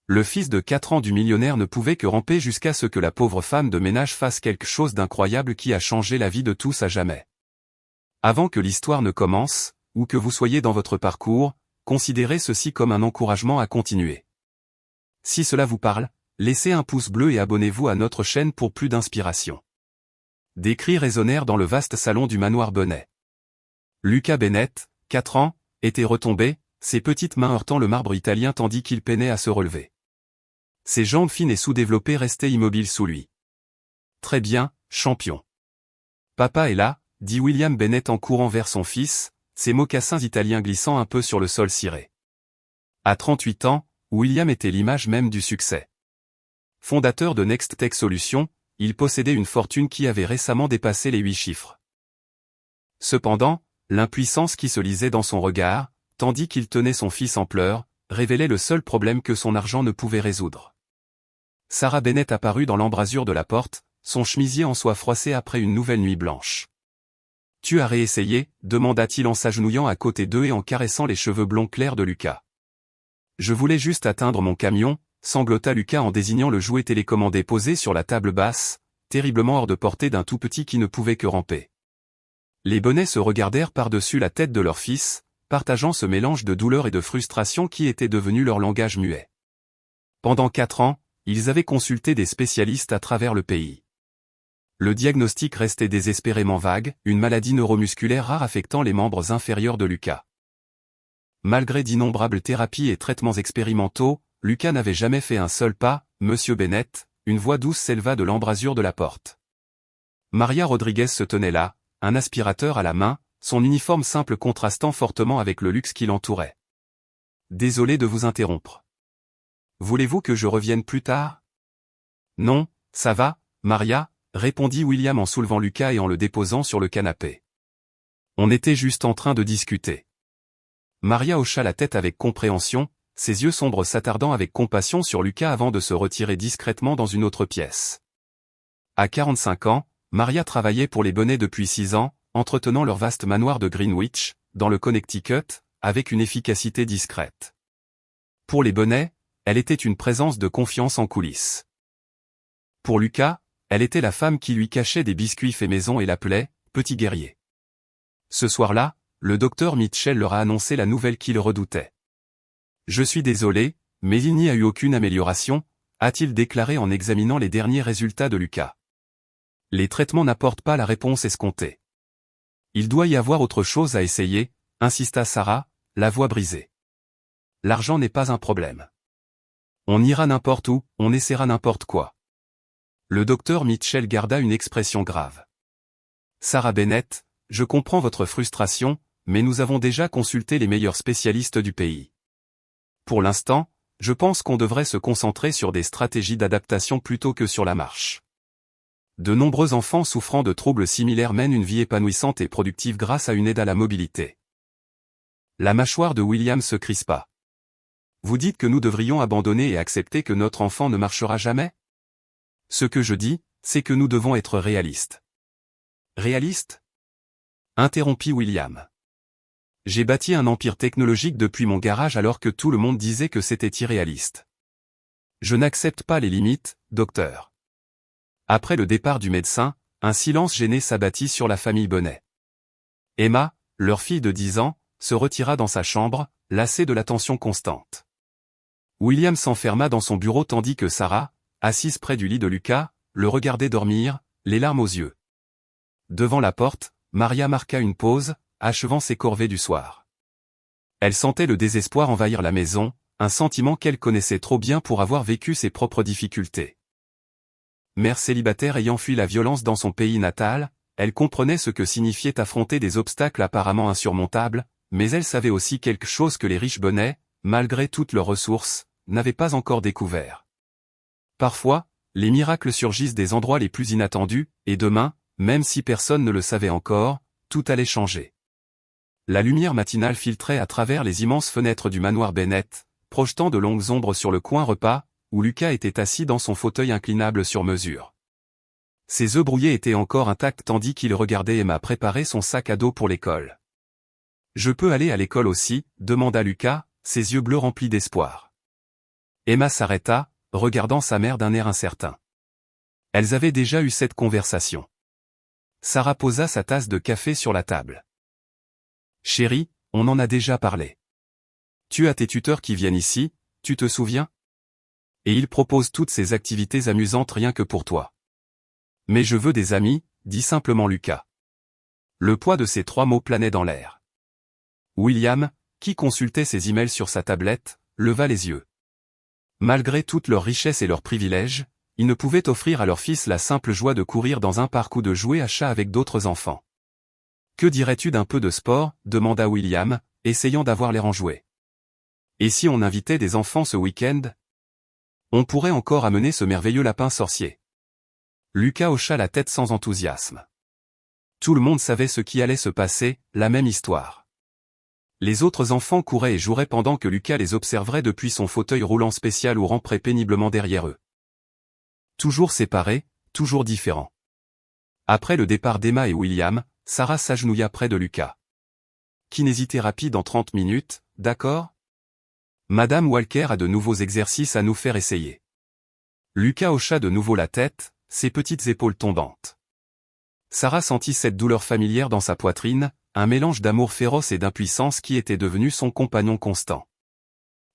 Le fils de 4 ans du millionnaire ne pouvait que ramper jusqu'à ce que la pauvre femme de ménage fasse quelque chose d'incroyable qui a changé la vie de tous à jamais. Avant que l'histoire ne commence, ou que vous soyez dans votre parcours, considérez ceci comme un encouragement à continuer. Si cela vous parle, laissez un pouce bleu et abonnez-vous à notre chaîne pour plus d'inspiration. Des cris résonnèrent dans le vaste salon du manoir Bennet. Luca Bennett, 4 ans, était retombé, ses petites mains heurtant le marbre italien tandis qu'il peinait à se relever. Ses jambes fines et sous-développées restaient immobiles sous lui. Très bien, champion. Papa est là, dit William Bennett en courant vers son fils, ses mocassins italiens glissant un peu sur le sol ciré. À 38 ans, William était l'image même du succès. Fondateur de Next Tech Solutions, il possédait une fortune qui avait récemment dépassé les 8 chiffres. Cependant, l'impuissance qui se lisait dans son regard, tandis qu'il tenait son fils en pleurs, révélait le seul problème que son argent ne pouvait résoudre. Sarah Bennett apparut dans l'embrasure de la porte, son chemisier en soie froissé après une nouvelle nuit blanche. « Tu as réessayé » demanda-t-il en s'agenouillant à côté d'eux et en caressant les cheveux blonds clairs de Lucas. « Je voulais juste atteindre mon camion » sanglota Lucas en désignant le jouet télécommandé posé sur la table basse, terriblement hors de portée d'un tout petit qui ne pouvait que ramper. Les Bennett se regardèrent par-dessus la tête de leur fils, partageant ce mélange de douleur et de frustration qui était devenu leur langage muet. Pendant 4 ans, ils avaient consulté des spécialistes à travers le pays. Le diagnostic restait désespérément vague, une maladie neuromusculaire rare affectant les membres inférieurs de Lucas. Malgré d'innombrables thérapies et traitements expérimentaux, Lucas n'avait jamais fait un seul pas. « Monsieur Bennett », une voix douce s'éleva de l'embrasure de la porte. Maria Rodriguez se tenait là, un aspirateur à la main, son uniforme simple contrastant fortement avec le luxe qui l'entourait. « Désolé de vous interrompre. Voulez-vous que je revienne plus tard ? » « Non, ça va, Maria », répondit William en soulevant Lucas et en le déposant sur le canapé. « On était juste en train de discuter. » Maria hocha la tête avec compréhension, ses yeux sombres s'attardant avec compassion sur Lucas avant de se retirer discrètement dans une autre pièce. À 45 ans, Maria travaillait pour les Bennett depuis 6 ans, entretenant leur vaste manoir de Greenwich, dans le Connecticut, avec une efficacité discrète. Pour les Bennett, elle était une présence de confiance en coulisses. Pour Lucas, elle était la femme qui lui cachait des biscuits faits maison et l'appelait « petit guerrier ». Ce soir-là, le docteur Mitchell leur a annoncé la nouvelle qu'il redoutait. « Je suis désolé, mais il n'y a eu aucune amélioration », a-t-il déclaré en examinant les derniers résultats de Lucas. « Les traitements n'apportent pas la réponse escomptée. Il doit y avoir autre chose à essayer », insista Sarah, la voix brisée. « L'argent n'est pas un problème. On ira n'importe où, on essaiera n'importe quoi. » Le docteur Mitchell garda une expression grave. « Sarah Bennett, je comprends votre frustration, mais nous avons déjà consulté les meilleurs spécialistes du pays. Pour l'instant, je pense qu'on devrait se concentrer sur des stratégies d'adaptation plutôt que sur la marche. De nombreux enfants souffrant de troubles similaires mènent une vie épanouissante et productive grâce à une aide à la mobilité. » La mâchoire de William se crispa. « Vous dites que nous devrions abandonner et accepter que notre enfant ne marchera jamais ? Ce que je dis, c'est que nous devons être réalistes. » « Réalistes ? » interrompit William. « J'ai bâti un empire technologique depuis mon garage alors que tout le monde disait que c'était irréaliste. Je n'accepte pas les limites, docteur. » Après le départ du médecin, un silence gêné s'abattit sur la famille Bennett. Emma, leur fille de 10 ans, se retira dans sa chambre, lassée de l'attention constante. William s'enferma dans son bureau tandis que Sarah, assise près du lit de Lucas, le regardait dormir, les larmes aux yeux. Devant la porte, Maria marqua une pause, achevant ses corvées du soir. Elle sentait le désespoir envahir la maison, un sentiment qu'elle connaissait trop bien pour avoir vécu ses propres difficultés. Mère célibataire ayant fui la violence dans son pays natal, elle comprenait ce que signifiait affronter des obstacles apparemment insurmontables, mais elle savait aussi quelque chose que les riches Bennett, malgré toutes leurs ressources, n'avaient pas encore découvert. Parfois, les miracles surgissent des endroits les plus inattendus, et demain, même si personne ne le savait encore, tout allait changer. La lumière matinale filtrait à travers les immenses fenêtres du manoir Bennett, projetant de longues ombres sur le coin repas, où Lucas était assis dans son fauteuil inclinable sur mesure. Ses œufs brouillés étaient encore intacts tandis qu'il regardait Emma préparer son sac à dos pour l'école. « Je peux aller à l'école aussi ?» demanda Lucas, ses yeux bleus remplis d'espoir. Emma s'arrêta, regardant sa mère d'un air incertain. Elles avaient déjà eu cette conversation. Sarah posa sa tasse de café sur la table. Chérie, on en a déjà parlé. Tu as tes tuteurs qui viennent ici, tu te souviens? Et ils proposent toutes ces activités amusantes rien que pour toi. Mais je veux des amis, dit simplement Lucas. Le poids de ces 3 mots planait dans l'air. William, qui consultait ses emails sur sa tablette, leva les yeux. Malgré toute leur richesse et leurs privilèges, ils ne pouvaient offrir à leur fils la simple joie de courir dans un parc ou de jouer à chat avec d'autres enfants. Que dirais-tu d'un peu de sport? Demanda William, essayant d'avoir l'air enjoué. Et si on invitait des enfants ce week-end? On pourrait encore amener ce merveilleux lapin sorcier. Lucas hocha la tête sans enthousiasme. Tout le monde savait ce qui allait se passer, la même histoire. Les autres enfants couraient et joueraient pendant que Lucas les observerait depuis son fauteuil roulant spécial ou ramperait péniblement derrière eux. Toujours séparés, toujours différents. Après le départ d'Emma et William, Sarah s'agenouilla près de Lucas. Kinésithérapie dans 30 minutes, d'accord? Madame Walker a de nouveaux exercices à nous faire essayer. Lucas hocha de nouveau la tête, ses petites épaules tombantes. Sarah sentit cette douleur familière dans sa poitrine, un mélange d'amour féroce et d'impuissance qui était devenu son compagnon constant.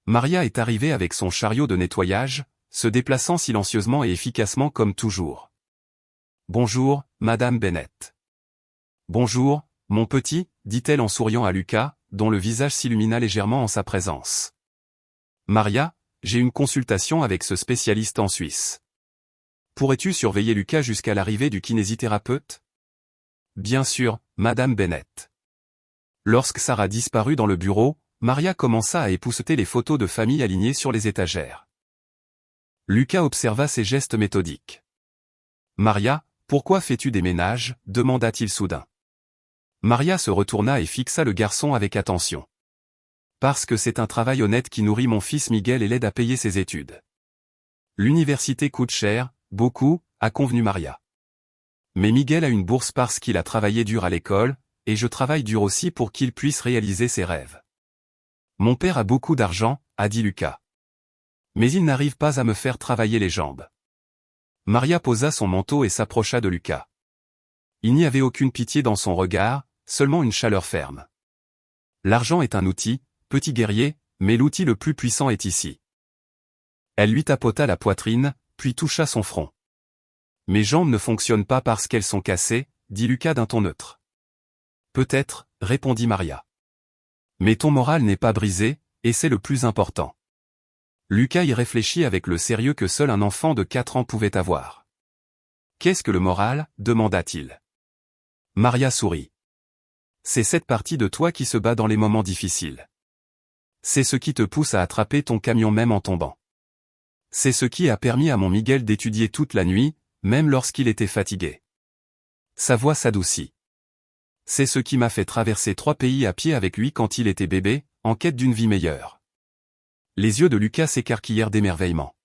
Maria est arrivée avec son chariot de nettoyage, se déplaçant silencieusement et efficacement comme toujours. Bonjour, Madame Bennett. Bonjour, mon petit, dit-elle en souriant à Lucas, dont le visage s'illumina légèrement en sa présence. Maria, j'ai une consultation avec ce spécialiste en Suisse. Pourrais-tu surveiller Lucas jusqu'à l'arrivée du kinésithérapeute? Bien sûr, Madame Bennett. Lorsque Sarah disparut dans le bureau, Maria commença à épousseter les photos de famille alignées sur les étagères. Lucas observa ses gestes méthodiques. Maria, pourquoi fais-tu des ménages? Demanda-t-il soudain. Maria se retourna et fixa le garçon avec attention. Parce que c'est un travail honnête qui nourrit mon fils Miguel et l'aide à payer ses études. L'université coûte cher, beaucoup, a convenu Maria. Mais Miguel a une bourse parce qu'il a travaillé dur à l'école, et je travaille dur aussi pour qu'il puisse réaliser ses rêves. Mon père a beaucoup d'argent, a dit Lucas. Mais il n'arrive pas à me faire travailler les jambes. Maria posa son manteau et s'approcha de Lucas. Il n'y avait aucune pitié dans son regard, seulement une chaleur ferme. L'argent est un outil, petit guerrier, mais l'outil le plus puissant est ici. Elle lui tapota la poitrine, puis toucha son front. Mes jambes ne fonctionnent pas parce qu'elles sont cassées, dit Lucas d'un ton neutre. Peut-être, répondit Maria. Mais ton moral n'est pas brisé, et c'est le plus important. Lucas y réfléchit avec le sérieux que seul un enfant de 4 ans pouvait avoir. Qu'est-ce que le moral? Demanda-t-il. Maria sourit. C'est cette partie de toi qui se bat dans les moments difficiles. C'est ce qui te pousse à attraper ton camion même en tombant. C'est ce qui a permis à mon Miguel d'étudier toute la nuit, même lorsqu'il était fatigué. Sa voix s'adoucit. C'est ce qui m'a fait traverser 3 pays à pied avec lui quand il était bébé, en quête d'une vie meilleure. Les yeux de Lucas s'écarquillèrent d'émerveillement.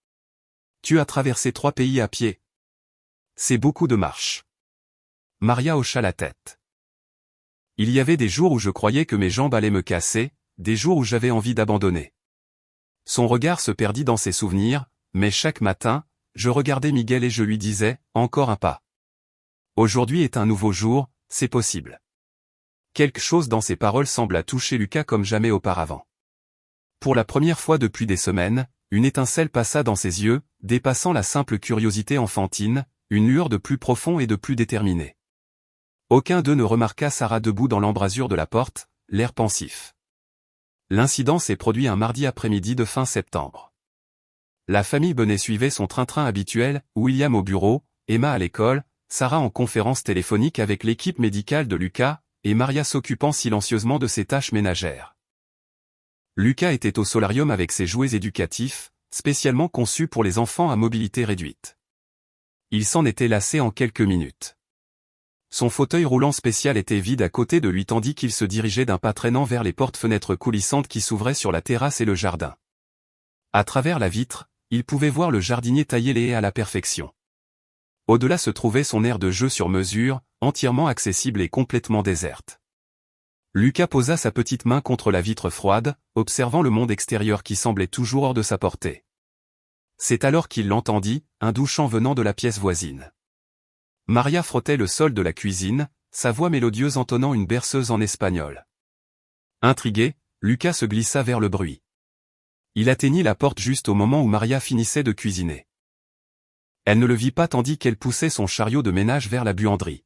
Tu as traversé 3 pays à pied. C'est beaucoup de marche. Maria hocha la tête. Il y avait des jours où je croyais que mes jambes allaient me casser, des jours où j'avais envie d'abandonner. Son regard se perdit dans ses souvenirs, mais chaque matin, je regardais Miguel et je lui disais, encore un pas. Aujourd'hui est un nouveau jour, c'est possible. Quelque chose dans ses paroles sembla toucher Lucas comme jamais auparavant. Pour la première fois depuis des semaines, une étincelle passa dans ses yeux, dépassant la simple curiosité enfantine, une lueur de plus profond et de plus déterminé. Aucun d'eux ne remarqua Sarah debout dans l'embrasure de la porte, l'air pensif. L'incident s'est produit un mardi après-midi de fin septembre. La famille Bonnet suivait son train-train habituel, William au bureau, Emma à l'école, Sarah en conférence téléphonique avec l'équipe médicale de Lucas, et Maria s'occupant silencieusement de ses tâches ménagères. Lucas était au solarium avec ses jouets éducatifs, spécialement conçus pour les enfants à mobilité réduite. Il s'en était lassé en quelques minutes. Son fauteuil roulant spécial était vide à côté de lui tandis qu'il se dirigeait d'un pas traînant vers les portes-fenêtres coulissantes qui s'ouvraient sur la terrasse et le jardin. À travers la vitre, il pouvait voir le jardinier tailler les haies à la perfection. Au-delà se trouvait son aire de jeu sur mesure, entièrement accessible et complètement déserte. Lucas posa sa petite main contre la vitre froide, observant le monde extérieur qui semblait toujours hors de sa portée. C'est alors qu'il l'entendit, un doux chant venant de la pièce voisine. Maria frottait le sol de la cuisine, sa voix mélodieuse entonnant une berceuse en espagnol. Intrigué, Lucas se glissa vers le bruit. Il atteignit la porte juste au moment où Maria finissait de cuisiner. Elle ne le vit pas tandis qu'elle poussait son chariot de ménage vers la buanderie.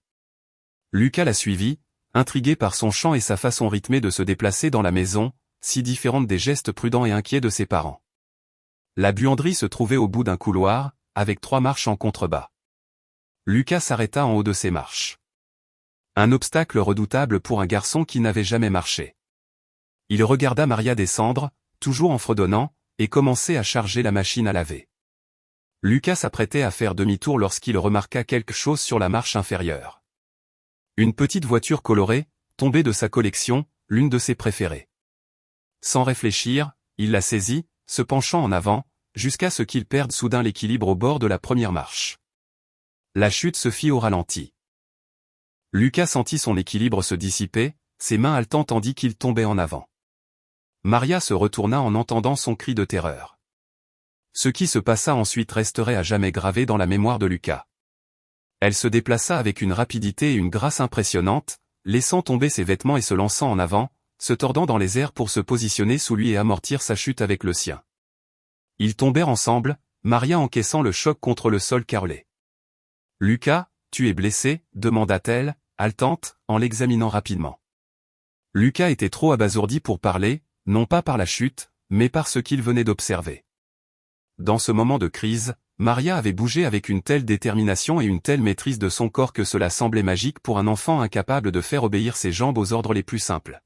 Lucas la suivit, intrigué par son chant et sa façon rythmée de se déplacer dans la maison, si différente des gestes prudents et inquiets de ses parents. La buanderie se trouvait au bout d'un couloir, avec 3 marches en contrebas. Lucas s'arrêta en haut de ces marches. Un obstacle redoutable pour un garçon qui n'avait jamais marché. Il regarda Maria descendre, toujours en fredonnant, et commencer à charger la machine à laver. Lucas s'apprêtait à faire demi-tour lorsqu'il remarqua quelque chose sur la marche inférieure. Une petite voiture colorée, tombée de sa collection, l'une de ses préférées. Sans réfléchir, il la saisit, se penchant en avant, jusqu'à ce qu'il perde soudain l'équilibre au bord de la première marche. La chute se fit au ralenti. Lucas sentit son équilibre se dissiper, ses mains haletant tandis qu'il tombait en avant. Maria se retourna en entendant son cri de terreur. Ce qui se passa ensuite resterait à jamais gravé dans la mémoire de Lucas. Elle se déplaça avec une rapidité et une grâce impressionnantes, laissant tomber ses vêtements et se lançant en avant, se tordant dans les airs pour se positionner sous lui et amortir sa chute avec le sien. Ils tombèrent ensemble, Maria encaissant le choc contre le sol carrelé. « Lucas, tu es blessé ?» demanda-t-elle, haletante, en l'examinant rapidement. Lucas était trop abasourdi pour parler, non pas par la chute, mais par ce qu'il venait d'observer. Dans ce moment de crise, Maria avait bougé avec une telle détermination et une telle maîtrise de son corps que cela semblait magique pour un enfant incapable de faire obéir ses jambes aux ordres les plus simples.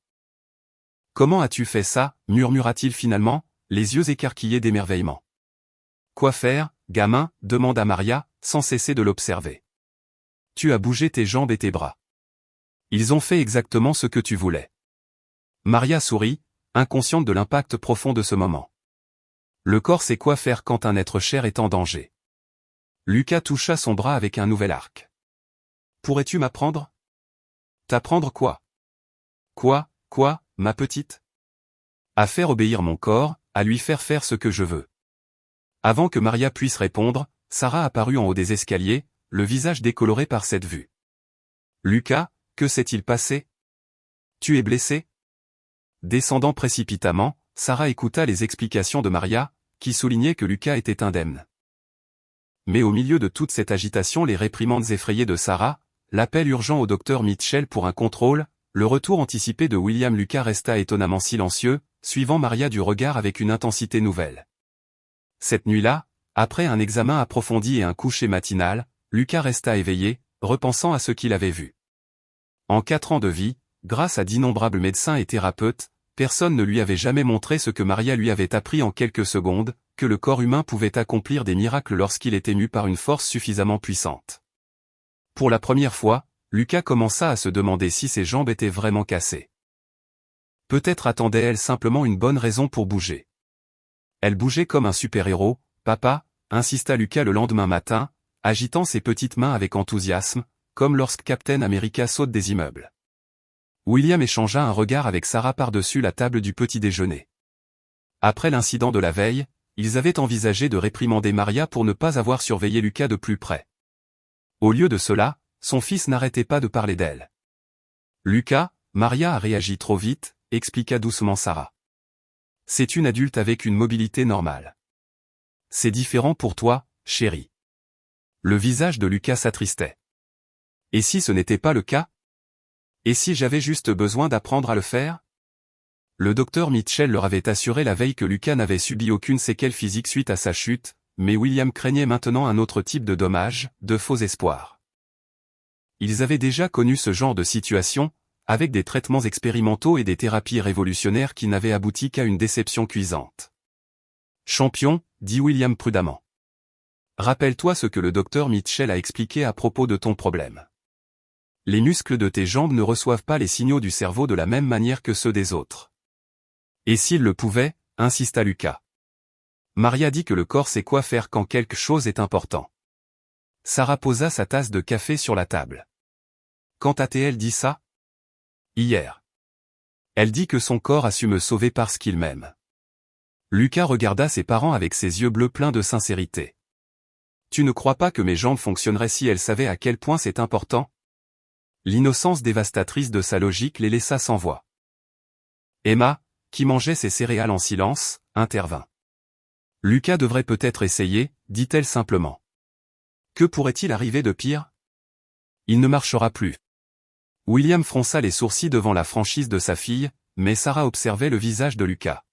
« Comment as-tu fait ça ?» murmura-t-il finalement, les yeux écarquillés d'émerveillement. « Quoi faire, gamin ?» demanda Maria, sans cesser de l'observer. « Tu as bougé tes jambes et tes bras. Ils ont fait exactement ce que tu voulais. » Maria sourit, inconsciente de l'impact profond de ce moment. Le corps sait quoi faire quand un être cher est en danger. Lucas toucha son bras avec un nouvel arc. « Pourrais-tu m'apprendre ?»« T'apprendre quoi ?»« Quoi, ma petite ?»« À faire obéir mon corps, à lui faire faire ce que je veux. » Avant que Maria puisse répondre, Sarah apparut en haut des escaliers, le visage décoloré par cette vue. « Lucas, que s'est-il passé ? Tu es blessé ?» Descendant précipitamment, Sarah écouta les explications de Maria, qui soulignait que Lucas était indemne. Mais au milieu de toute cette agitation, les réprimandes effrayées de Sarah, l'appel urgent au docteur Mitchell pour un contrôle, le retour anticipé de William, Lucas resta étonnamment silencieux, suivant Maria du regard avec une intensité nouvelle. Cette nuit-là, après un examen approfondi et un coucher matinal, Lucas resta éveillé, repensant à ce qu'il avait vu. En 4 ans de vie, grâce à d'innombrables médecins et thérapeutes, personne ne lui avait jamais montré ce que Maria lui avait appris en quelques secondes, que le corps humain pouvait accomplir des miracles lorsqu'il était mu par une force suffisamment puissante. Pour la première fois, Lucas commença à se demander si ses jambes étaient vraiment cassées. Peut-être attendait-elle simplement une bonne raison pour bouger. Elle bougeait comme un super-héros, papa, insista Lucas le lendemain matin, agitant ses petites mains avec enthousiasme, comme lorsque Captain America saute des immeubles. William échangea un regard avec Sarah par-dessus la table du petit-déjeuner. Après l'incident de la veille, ils avaient envisagé de réprimander Maria pour ne pas avoir surveillé Lucas de plus près. Au lieu de cela, son fils n'arrêtait pas de parler d'elle. « Lucas, Maria a réagi trop vite », expliqua doucement Sarah. « C'est une adulte avec une mobilité normale. C'est différent pour toi, chérie. » Le visage de Lucas s'attristait. « Et si ce n'était pas le cas ? Et si j'avais juste besoin d'apprendre à le faire ?» Le docteur Mitchell leur avait assuré la veille que Lucas n'avait subi aucune séquelle physique suite à sa chute, mais William craignait maintenant un autre type de dommage, de faux espoirs. Ils avaient déjà connu ce genre de situation, avec des traitements expérimentaux et des thérapies révolutionnaires qui n'avaient abouti qu'à une déception cuisante. « Champion, » dit William prudemment. « Rappelle-toi ce que le docteur Mitchell a expliqué à propos de ton problème. Les muscles de tes jambes ne reçoivent pas les signaux du cerveau de la même manière que ceux des autres. » Et s'il le pouvait, insista Lucas. Maria dit que le corps sait quoi faire quand quelque chose est important. Sarah posa sa tasse de café sur la table. Quand a-t-elle dit ça ? Hier. Elle dit que son corps a su me sauver parce qu'il m'aime. Lucas regarda ses parents avec ses yeux bleus pleins de sincérité. Tu ne crois pas que mes jambes fonctionneraient si elles savaient à quel point c'est important? L'innocence dévastatrice de sa logique les laissa sans voix. Emma, qui mangeait ses céréales en silence, intervint. Lucas devrait peut-être essayer, dit-elle simplement. Que pourrait-il arriver de pire? Il ne marchera plus. William fronça les sourcils devant la franchise de sa fille, mais Sarah observait le visage de Lucas.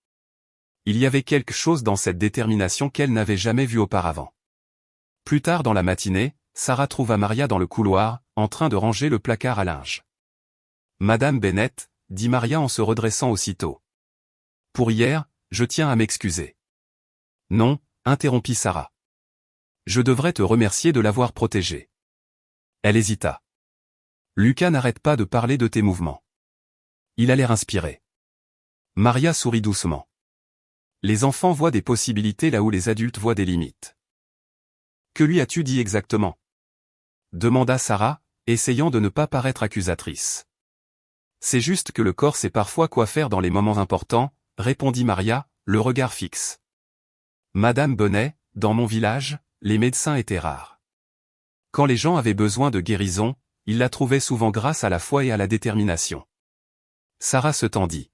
Il y avait quelque chose dans cette détermination qu'elle n'avait jamais vue auparavant. Plus tard dans la matinée, Sarah trouva Maria dans le couloir, en train de ranger le placard à linge. Madame Bennett, dit Maria en se redressant aussitôt. Pour hier, je tiens à m'excuser. Non, interrompit Sarah. Je devrais te remercier de l'avoir protégée. Elle hésita. Lucas n'arrête pas de parler de tes mouvements. Il a l'air inspiré. Maria sourit doucement. Les enfants voient des possibilités là où les adultes voient des limites. Que lui as-tu dit exactement? Demanda Sarah, essayant de ne pas paraître accusatrice. C'est juste que le corps sait parfois quoi faire dans les moments importants, répondit Maria, le regard fixe. Madame Bonnet, dans mon village, les médecins étaient rares. Quand les gens avaient besoin de guérison, ils la trouvaient souvent grâce à la foi et à la détermination. Sarah se tendit.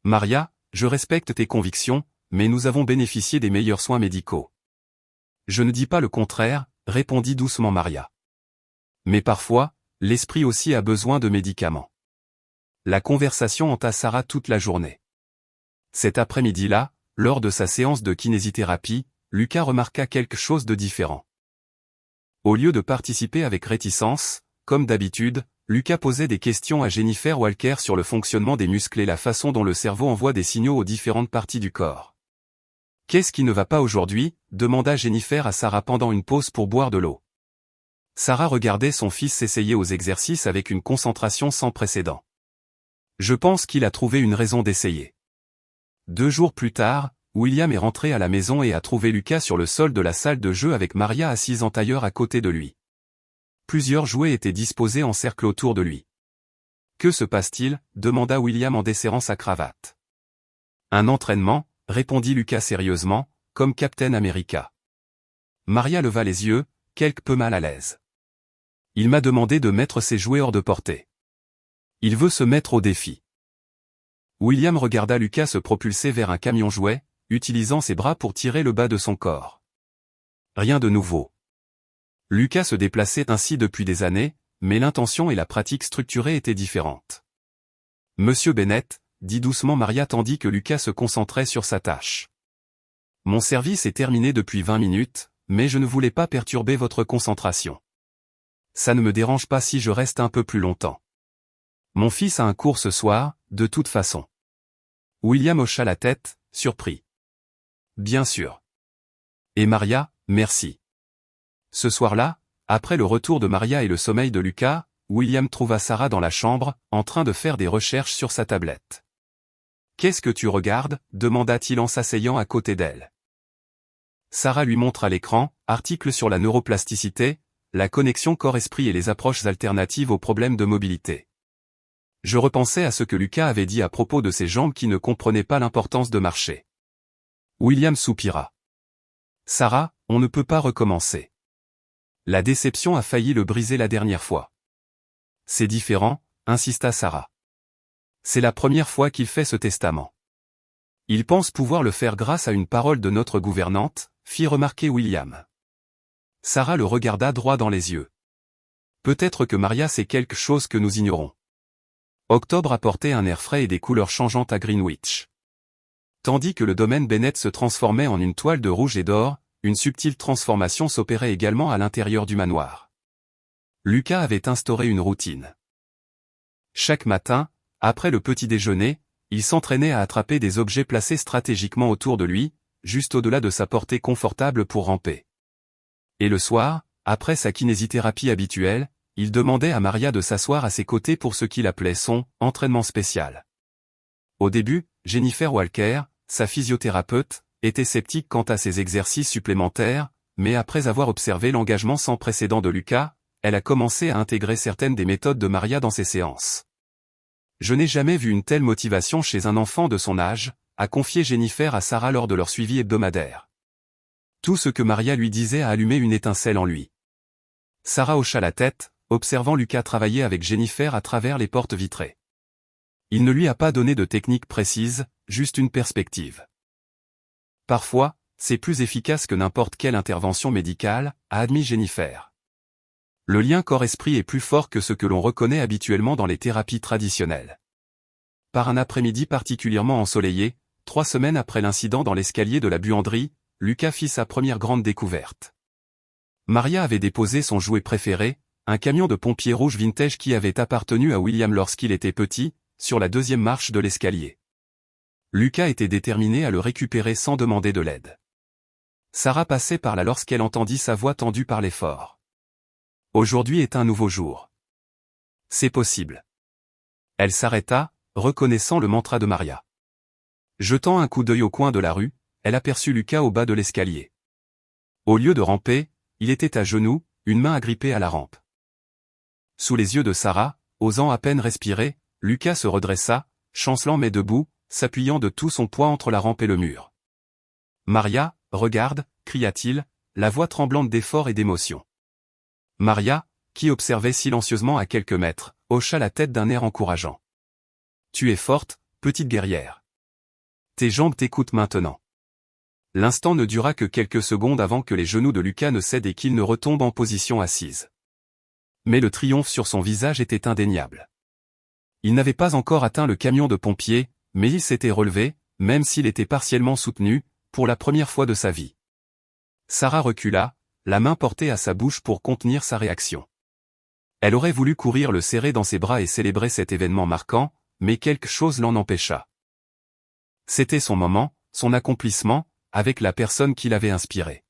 Maria, je respecte tes convictions, mais nous avons bénéficié des meilleurs soins médicaux. Je ne dis pas le contraire, répondit doucement Maria. Mais parfois, l'esprit aussi a besoin de médicaments. La conversation hanta Sarah toute la journée. Cet après-midi-là, lors de sa séance de kinésithérapie, Lucas remarqua quelque chose de différent. Au lieu de participer avec réticence, comme d'habitude, Lucas posait des questions à Jennifer Walker sur le fonctionnement des muscles et la façon dont le cerveau envoie des signaux aux différentes parties du corps. « Qu'est-ce qui ne va pas aujourd'hui » demanda Jennifer à Sarah pendant une pause pour boire de l'eau. Sarah regardait son fils s'essayer aux exercices avec une concentration sans précédent. Je pense qu'il a trouvé une raison d'essayer. 2 jours plus tard, William est rentré à la maison et a trouvé Lucas sur le sol de la salle de jeu avec Maria assise en tailleur à côté de lui. Plusieurs jouets étaient disposés en cercle autour de lui. « Que se passe-t-il » demanda William en desserrant sa cravate. « Un entraînement » répondit Lucas sérieusement, comme Captain America. Maria leva les yeux, quelque peu mal à l'aise. Il m'a demandé de mettre ses jouets hors de portée. Il veut se mettre au défi. William regarda Lucas se propulser vers un camion jouet, utilisant ses bras pour tirer le bas de son corps. Rien de nouveau. Lucas se déplaçait ainsi depuis des années, mais l'intention et la pratique structurée étaient différentes. Monsieur Bennett, dit doucement Maria tandis que Lucas se concentrait sur sa tâche. Mon service est terminé depuis 20 minutes, mais je ne voulais pas perturber votre concentration. Ça ne me dérange pas si je reste un peu plus longtemps. Mon fils a un cours ce soir, de toute façon. William hocha la tête, surpris. Bien sûr. Et Maria, merci. Ce soir-là, après le retour de Maria et le sommeil de Lucas, William trouva Sarah dans la chambre, en train de faire des recherches sur sa tablette. « Qu'est-ce que tu regardes » demanda-t-il en s'asseyant à côté d'elle. Sarah lui montre à l'écran, article sur la neuroplasticité, la connexion corps-esprit et les approches alternatives aux problèmes de mobilité. Je repensais à ce que Lucas avait dit à propos de ses jambes qui ne comprenaient pas l'importance de marcher. William soupira. Sarah, on ne peut pas recommencer. La déception a failli le briser la dernière fois. C'est différent, insista Sarah. C'est la première fois qu'il fait ce testament. Il pense pouvoir le faire grâce à une parole de notre gouvernante, fit remarquer William. Sarah le regarda droit dans les yeux. Peut-être que Maria sait quelque chose que nous ignorons. Octobre apportait un air frais et des couleurs changeantes à Greenwich. Tandis que le domaine Bennett se transformait en une toile de rouge et d'or, une subtile transformation s'opérait également à l'intérieur du manoir. Lucas avait instauré une routine. Chaque matin, après le petit déjeuner, il s'entraînait à attraper des objets placés stratégiquement autour de lui, juste au-delà de sa portée confortable pour ramper. Et le soir, après sa kinésithérapie habituelle, il demandait à Maria de s'asseoir à ses côtés pour ce qu'il appelait son « entraînement spécial ». Au début, Jennifer Walker, sa physiothérapeute, était sceptique quant à ces exercices supplémentaires, mais après avoir observé l'engagement sans précédent de Lucas, elle a commencé à intégrer certaines des méthodes de Maria dans ses séances. « Je n'ai jamais vu une telle motivation chez un enfant de son âge », a confié Jennifer à Sarah lors de leur suivi hebdomadaire. Tout ce que Maria lui disait a allumé une étincelle en lui. Sarah hocha la tête, observant Lucas travailler avec Jennifer à travers les portes vitrées. Il ne lui a pas donné de technique précise, juste une perspective. Parfois, c'est plus efficace que n'importe quelle intervention médicale, a admis Jennifer. Le lien corps-esprit est plus fort que ce que l'on reconnaît habituellement dans les thérapies traditionnelles. Par un après-midi particulièrement ensoleillé, 3 semaines après l'incident dans l'escalier de la buanderie, Lucas fit sa première grande découverte. Maria avait déposé son jouet préféré, un camion de pompiers rouge vintage qui avait appartenu à William lorsqu'il était petit, sur la 2e marche de l'escalier. Lucas était déterminé à le récupérer sans demander de l'aide. Sarah passait par là lorsqu'elle entendit sa voix tendue par l'effort. Aujourd'hui est un nouveau jour. C'est possible. Elle s'arrêta, reconnaissant le mantra de Maria. Jetant un coup d'œil au coin de la rue, elle aperçut Lucas au bas de l'escalier. Au lieu de ramper, il était à genoux, une main agrippée à la rampe. Sous les yeux de Sarah, osant à peine respirer, Lucas se redressa, chancelant mais debout, s'appuyant de tout son poids entre la rampe et le mur. « Maria, regarde » cria-t-il, la voix tremblante d'effort et d'émotion. Maria, qui observait silencieusement à quelques mètres, hocha la tête d'un air encourageant. « Tu es forte, petite guerrière. Tes jambes t'écoutent maintenant. » L'instant ne dura que quelques secondes avant que les genoux de Lucas ne cèdent et qu'il ne retombe en position assise. Mais le triomphe sur son visage était indéniable. Il n'avait pas encore atteint le camion de pompiers, mais il s'était relevé, même s'il était partiellement soutenu, pour la première fois de sa vie. Sarah recula, la main portée à sa bouche pour contenir sa réaction. Elle aurait voulu courir le serrer dans ses bras et célébrer cet événement marquant, mais quelque chose l'en empêcha. C'était son moment, son accomplissement, avec la personne qui l'avait inspiré.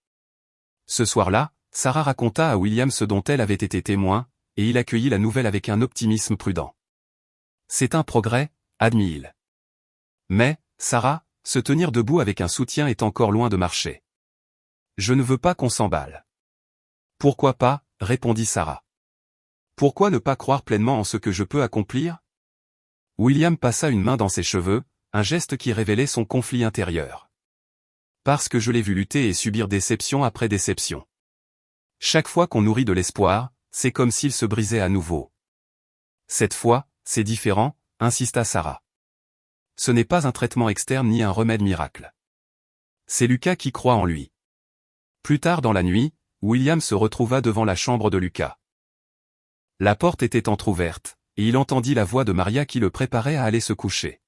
Ce soir-là, Sarah raconta à William ce dont elle avait été témoin, et il accueillit la nouvelle avec un optimisme prudent. C'est un progrès, admit-il. Mais, Sarah, se tenir debout avec un soutien est encore loin de marcher. Je ne veux pas qu'on s'emballe. Pourquoi pas, répondit Sarah. Pourquoi ne pas croire pleinement en ce que je peux accomplir? William passa une main dans ses cheveux, un geste qui révélait son conflit intérieur. Parce que je l'ai vu lutter et subir déception après déception. Chaque fois qu'on nourrit de l'espoir, c'est comme s'il se brisait à nouveau. Cette fois, c'est différent, insista Sarah. Ce n'est pas un traitement externe ni un remède miracle. C'est Lucas qui croit en lui. Plus tard dans la nuit, William se retrouva devant la chambre de Lucas. La porte était entr'ouverte, et il entendit la voix de Maria qui le préparait à aller se coucher.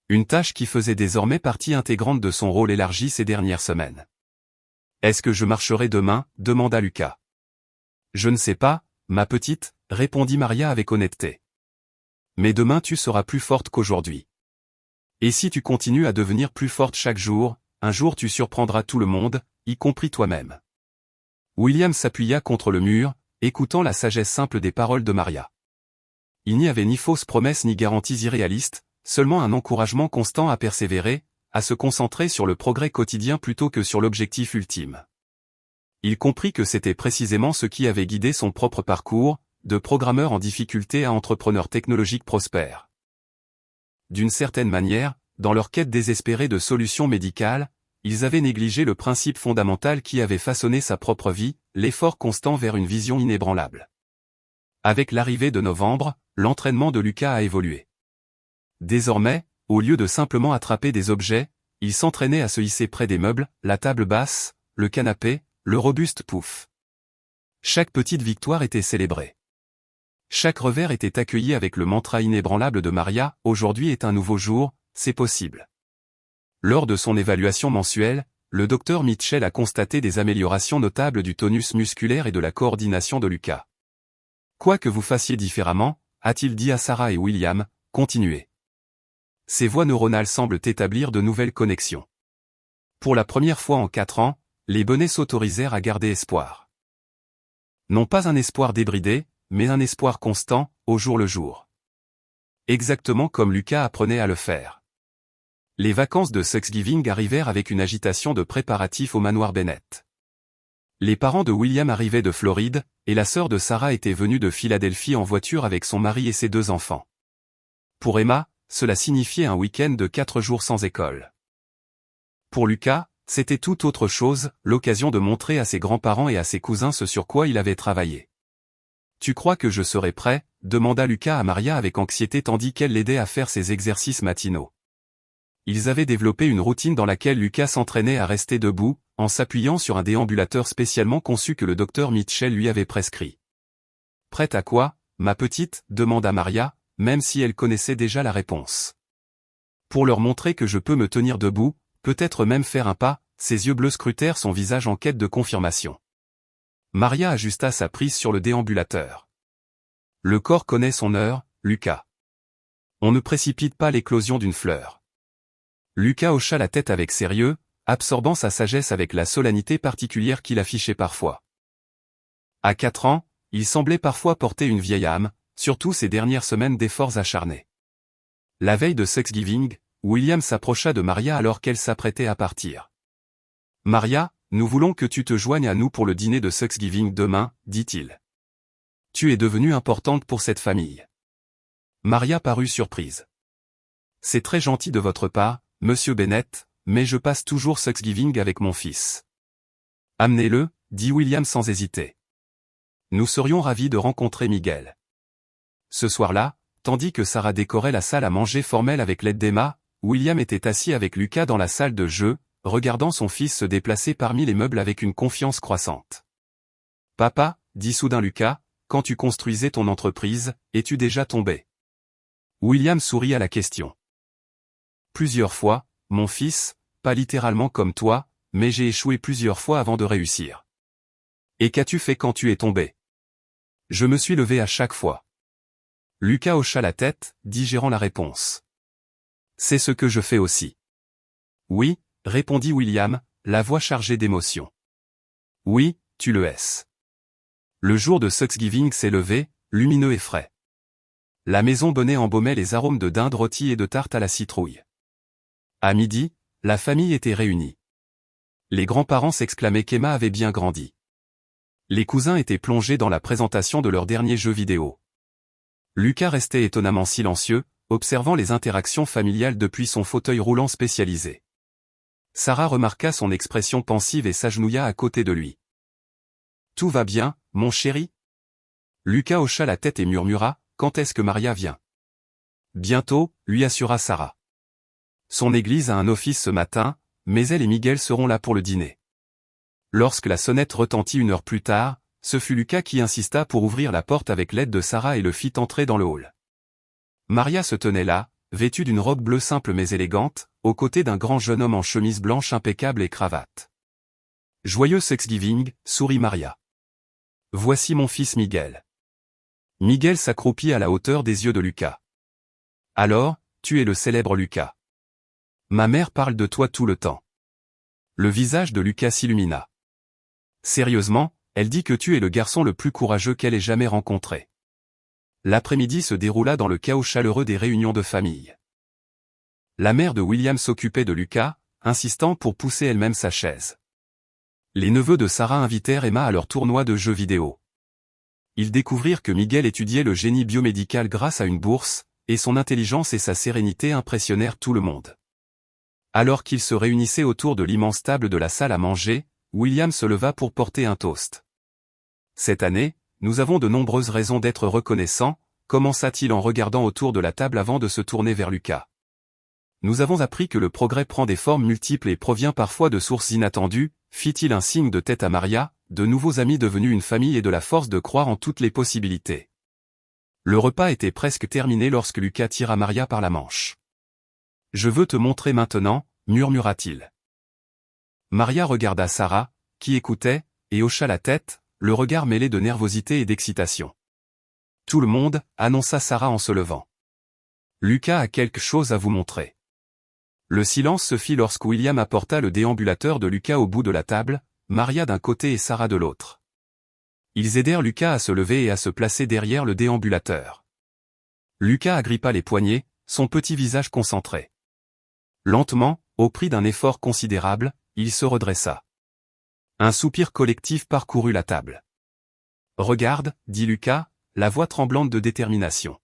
Une tâche qui faisait désormais partie intégrante de son rôle élargi ces dernières semaines. « Est-ce que je marcherai demain » demanda Lucas. « Je ne sais pas, ma petite » répondit Maria avec honnêteté. « Mais demain tu seras plus forte qu'aujourd'hui. Et si tu continues à devenir plus forte chaque jour, un jour tu surprendras tout le monde, y compris toi-même. » William s'appuya contre le mur, écoutant la sagesse simple des paroles de Maria. Il n'y avait ni fausses promesses ni garanties irréalistes, seulement un encouragement constant à persévérer, à se concentrer sur le progrès quotidien plutôt que sur l'objectif ultime. Il comprit que c'était précisément ce qui avait guidé son propre parcours, de programmeur en difficulté à entrepreneur technologique prospère. D'une certaine manière, dans leur quête désespérée de solutions médicales, ils avaient négligé le principe fondamental qui avait façonné sa propre vie, l'effort constant vers une vision inébranlable. Avec l'arrivée de novembre, l'entraînement de Lucas a évolué. Désormais, au lieu de simplement attraper des objets, il s'entraînait à se hisser près des meubles, la table basse, le canapé, le robuste pouf. Chaque petite victoire était célébrée. Chaque revers était accueilli avec le mantra inébranlable de Maria, « Aujourd'hui est un nouveau jour, c'est possible ». Lors de son évaluation mensuelle, le docteur Mitchell a constaté des améliorations notables du tonus musculaire et de la coordination de Lucas. « Quoi que vous fassiez différemment », a-t-il dit à Sarah et William, « continuez. » Ces voies neuronales semblent établir de nouvelles connexions. Pour la première fois en 4 ans, les bonnets s'autorisèrent à garder espoir. Non pas un espoir débridé, mais un espoir constant, au jour le jour. Exactement comme Lucas apprenait à le faire. Les vacances de Thanksgiving arrivèrent avec une agitation de préparatifs au manoir Bennett. Les parents de William arrivaient de Floride, et la sœur de Sarah était venue de Philadelphie en voiture avec son mari et ses 2 enfants. Pour Emma, cela signifiait un week-end de 4 jours sans école. Pour Lucas, c'était tout autre chose, l'occasion de montrer à ses grands-parents et à ses cousins ce sur quoi il avait travaillé. « Tu crois que je serai prêt ?» demanda Lucas à Maria avec anxiété tandis qu'elle l'aidait à faire ses exercices matinaux. Ils avaient développé une routine dans laquelle Lucas s'entraînait à rester debout, en s'appuyant sur un déambulateur spécialement conçu que le docteur Mitchell lui avait prescrit. « Prête à quoi, ma petite ?» demanda Maria, même si elle connaissait déjà la réponse. « Pour leur montrer que je peux me tenir debout, peut-être même faire un pas », ses yeux bleus scrutèrent son visage en quête de confirmation. Maria ajusta sa prise sur le déambulateur. Le corps connaît son heure, Lucas. On ne précipite pas l'éclosion d'une fleur. Lucas hocha la tête avec sérieux, absorbant sa sagesse avec la solennité particulière qu'il affichait parfois. À 4 ans, il semblait parfois porter une vieille âme, surtout ces dernières semaines d'efforts acharnés. La veille de Thanksgiving, William s'approcha de Maria alors qu'elle s'apprêtait à partir. « Maria, nous voulons que tu te joignes à nous pour le dîner de Thanksgiving demain, » dit-il. « Tu es devenue importante pour cette famille. » Maria parut surprise. « C'est très gentil de votre part, Monsieur Bennett, mais je passe toujours Thanksgiving avec mon fils. »« Amenez-le, » dit William sans hésiter. « Nous serions ravis de rencontrer Miguel. » Ce soir-là, tandis que Sarah décorait la salle à manger formelle avec l'aide d'Emma, William était assis avec Lucas dans la salle de jeu, regardant son fils se déplacer parmi les meubles avec une confiance croissante. « Papa, » dit soudain Lucas, « quand tu construisais ton entreprise, es-tu déjà tombé ?» William sourit à la question. « Plusieurs fois, mon fils, pas littéralement comme toi, mais j'ai échoué plusieurs fois avant de réussir. »« Et qu'as-tu fait quand tu es tombé ?»« Je me suis levé à chaque fois. » Lucas hocha la tête, digérant la réponse. « C'est ce que je fais aussi. »« Oui, » répondit William, la voix chargée d'émotion. « Oui, tu le es. » Le jour de Thanksgiving s'est levé, lumineux et frais. La maison Bonnet embaumait les arômes de dinde rôtie et de tarte à la citrouille. À midi, la famille était réunie. Les grands-parents s'exclamaient qu'Emma avait bien grandi. Les cousins étaient plongés dans la présentation de leur dernier jeu vidéo. Lucas restait étonnamment silencieux, observant les interactions familiales depuis son fauteuil roulant spécialisé. Sarah remarqua son expression pensive et s'agenouilla à côté de lui. « Tout va bien, mon chéri ?» Lucas hocha la tête et murmura, « Quand est-ce que Maria vient ?»« Bientôt, » lui assura Sarah. Son église a un office ce matin, mais elle et Miguel seront là pour le dîner. Lorsque la sonnette retentit 1 heure plus tard, ce fut Lucas qui insista pour ouvrir la porte avec l'aide de Sarah et le fit entrer dans le hall. Maria se tenait là, vêtue d'une robe bleue simple mais élégante, aux côtés d'un grand jeune homme en chemise blanche impeccable et cravate. « Joyeux Thanksgiving » sourit Maria. « Voici mon fils Miguel. » Miguel s'accroupit à la hauteur des yeux de Lucas. « Alors, tu es le célèbre Lucas. Ma mère parle de toi tout le temps. » Le visage de Lucas s'illumina. « Sérieusement, elle dit que tu es le garçon le plus courageux qu'elle ait jamais rencontré. » L'après-midi se déroula dans le chaos chaleureux des réunions de famille. La mère de William s'occupait de Lucas, insistant pour pousser elle-même sa chaise. Les neveux de Sarah invitèrent Emma à leur tournoi de jeux vidéo. Ils découvrirent que Miguel étudiait le génie biomédical grâce à une bourse, et son intelligence et sa sérénité impressionnèrent tout le monde. Alors qu'ils se réunissaient autour de l'immense table de la salle à manger, William se leva pour porter un toast. « Cette année, nous avons de nombreuses raisons d'être reconnaissants », commença-t-il en regardant autour de la table avant de se tourner vers Lucas. « Nous avons appris que le progrès prend des formes multiples et provient parfois de sources inattendues, » fit-il un signe de tête à Maria, de nouveaux amis devenus une famille et de la force de croire en toutes les possibilités. Le repas était presque terminé lorsque Lucas tira Maria par la manche. « Je veux te montrer maintenant » murmura-t-il. Maria regarda Sarah, qui écoutait, et hocha la tête, le regard mêlé de nervosité et d'excitation. « Tout le monde » annonça Sarah en se levant. « Lucas a quelque chose à vous montrer. » Le silence se fit lorsque William apporta le déambulateur de Lucas au bout de la table, Maria d'un côté et Sarah de l'autre. Ils aidèrent Lucas à se lever et à se placer derrière le déambulateur. Lucas agrippa les poignets, son petit visage concentré. Lentement, au prix d'un effort considérable, il se redressa. Un soupir collectif parcourut la table. « Regarde, » dit Lucas, la voix tremblante de détermination.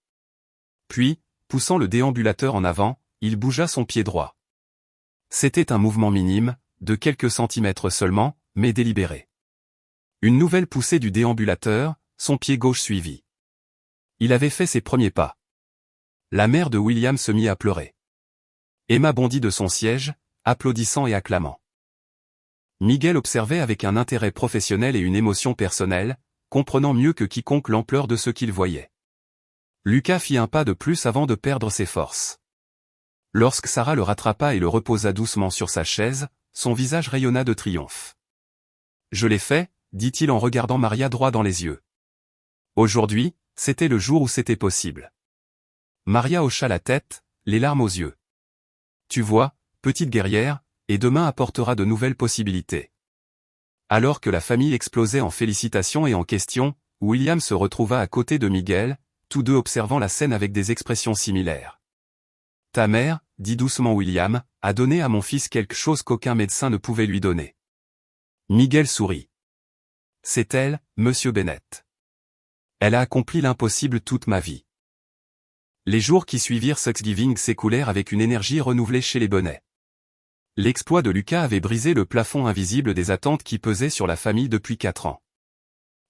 Puis, poussant le déambulateur en avant, il bougea son pied droit. C'était un mouvement minime, de quelques centimètres seulement, mais délibéré. Une nouvelle poussée du déambulateur, son pied gauche suivit. Il avait fait ses premiers pas. La mère de William se mit à pleurer. Emma bondit de son siège, applaudissant et acclamant. Miguel observait avec un intérêt professionnel et une émotion personnelle, comprenant mieux que quiconque l'ampleur de ce qu'il voyait. Lucas fit un pas de plus avant de perdre ses forces. Lorsque Sarah le rattrapa et le reposa doucement sur sa chaise, son visage rayonna de triomphe. « Je l'ai fait », dit-il en regardant Maria droit dans les yeux. Aujourd'hui, c'était le jour où c'était possible. Maria hocha la tête, les larmes aux yeux. « Tu vois, petite guerrière, et demain apportera de nouvelles possibilités. » Alors que la famille explosait en félicitations et en questions, William se retrouva à côté de Miguel, tous deux observant la scène avec des expressions similaires. « Ta mère, dit doucement William, a donné à mon fils quelque chose qu'aucun médecin ne pouvait lui donner. » Miguel sourit. « C'est elle, Monsieur Bennett. Elle a accompli l'impossible toute ma vie. » Les jours qui suivirent Thanksgiving s'écoulèrent avec une énergie renouvelée chez les Bennett. L'exploit de Lucas avait brisé le plafond invisible des attentes qui pesaient sur la famille depuis 4 ans.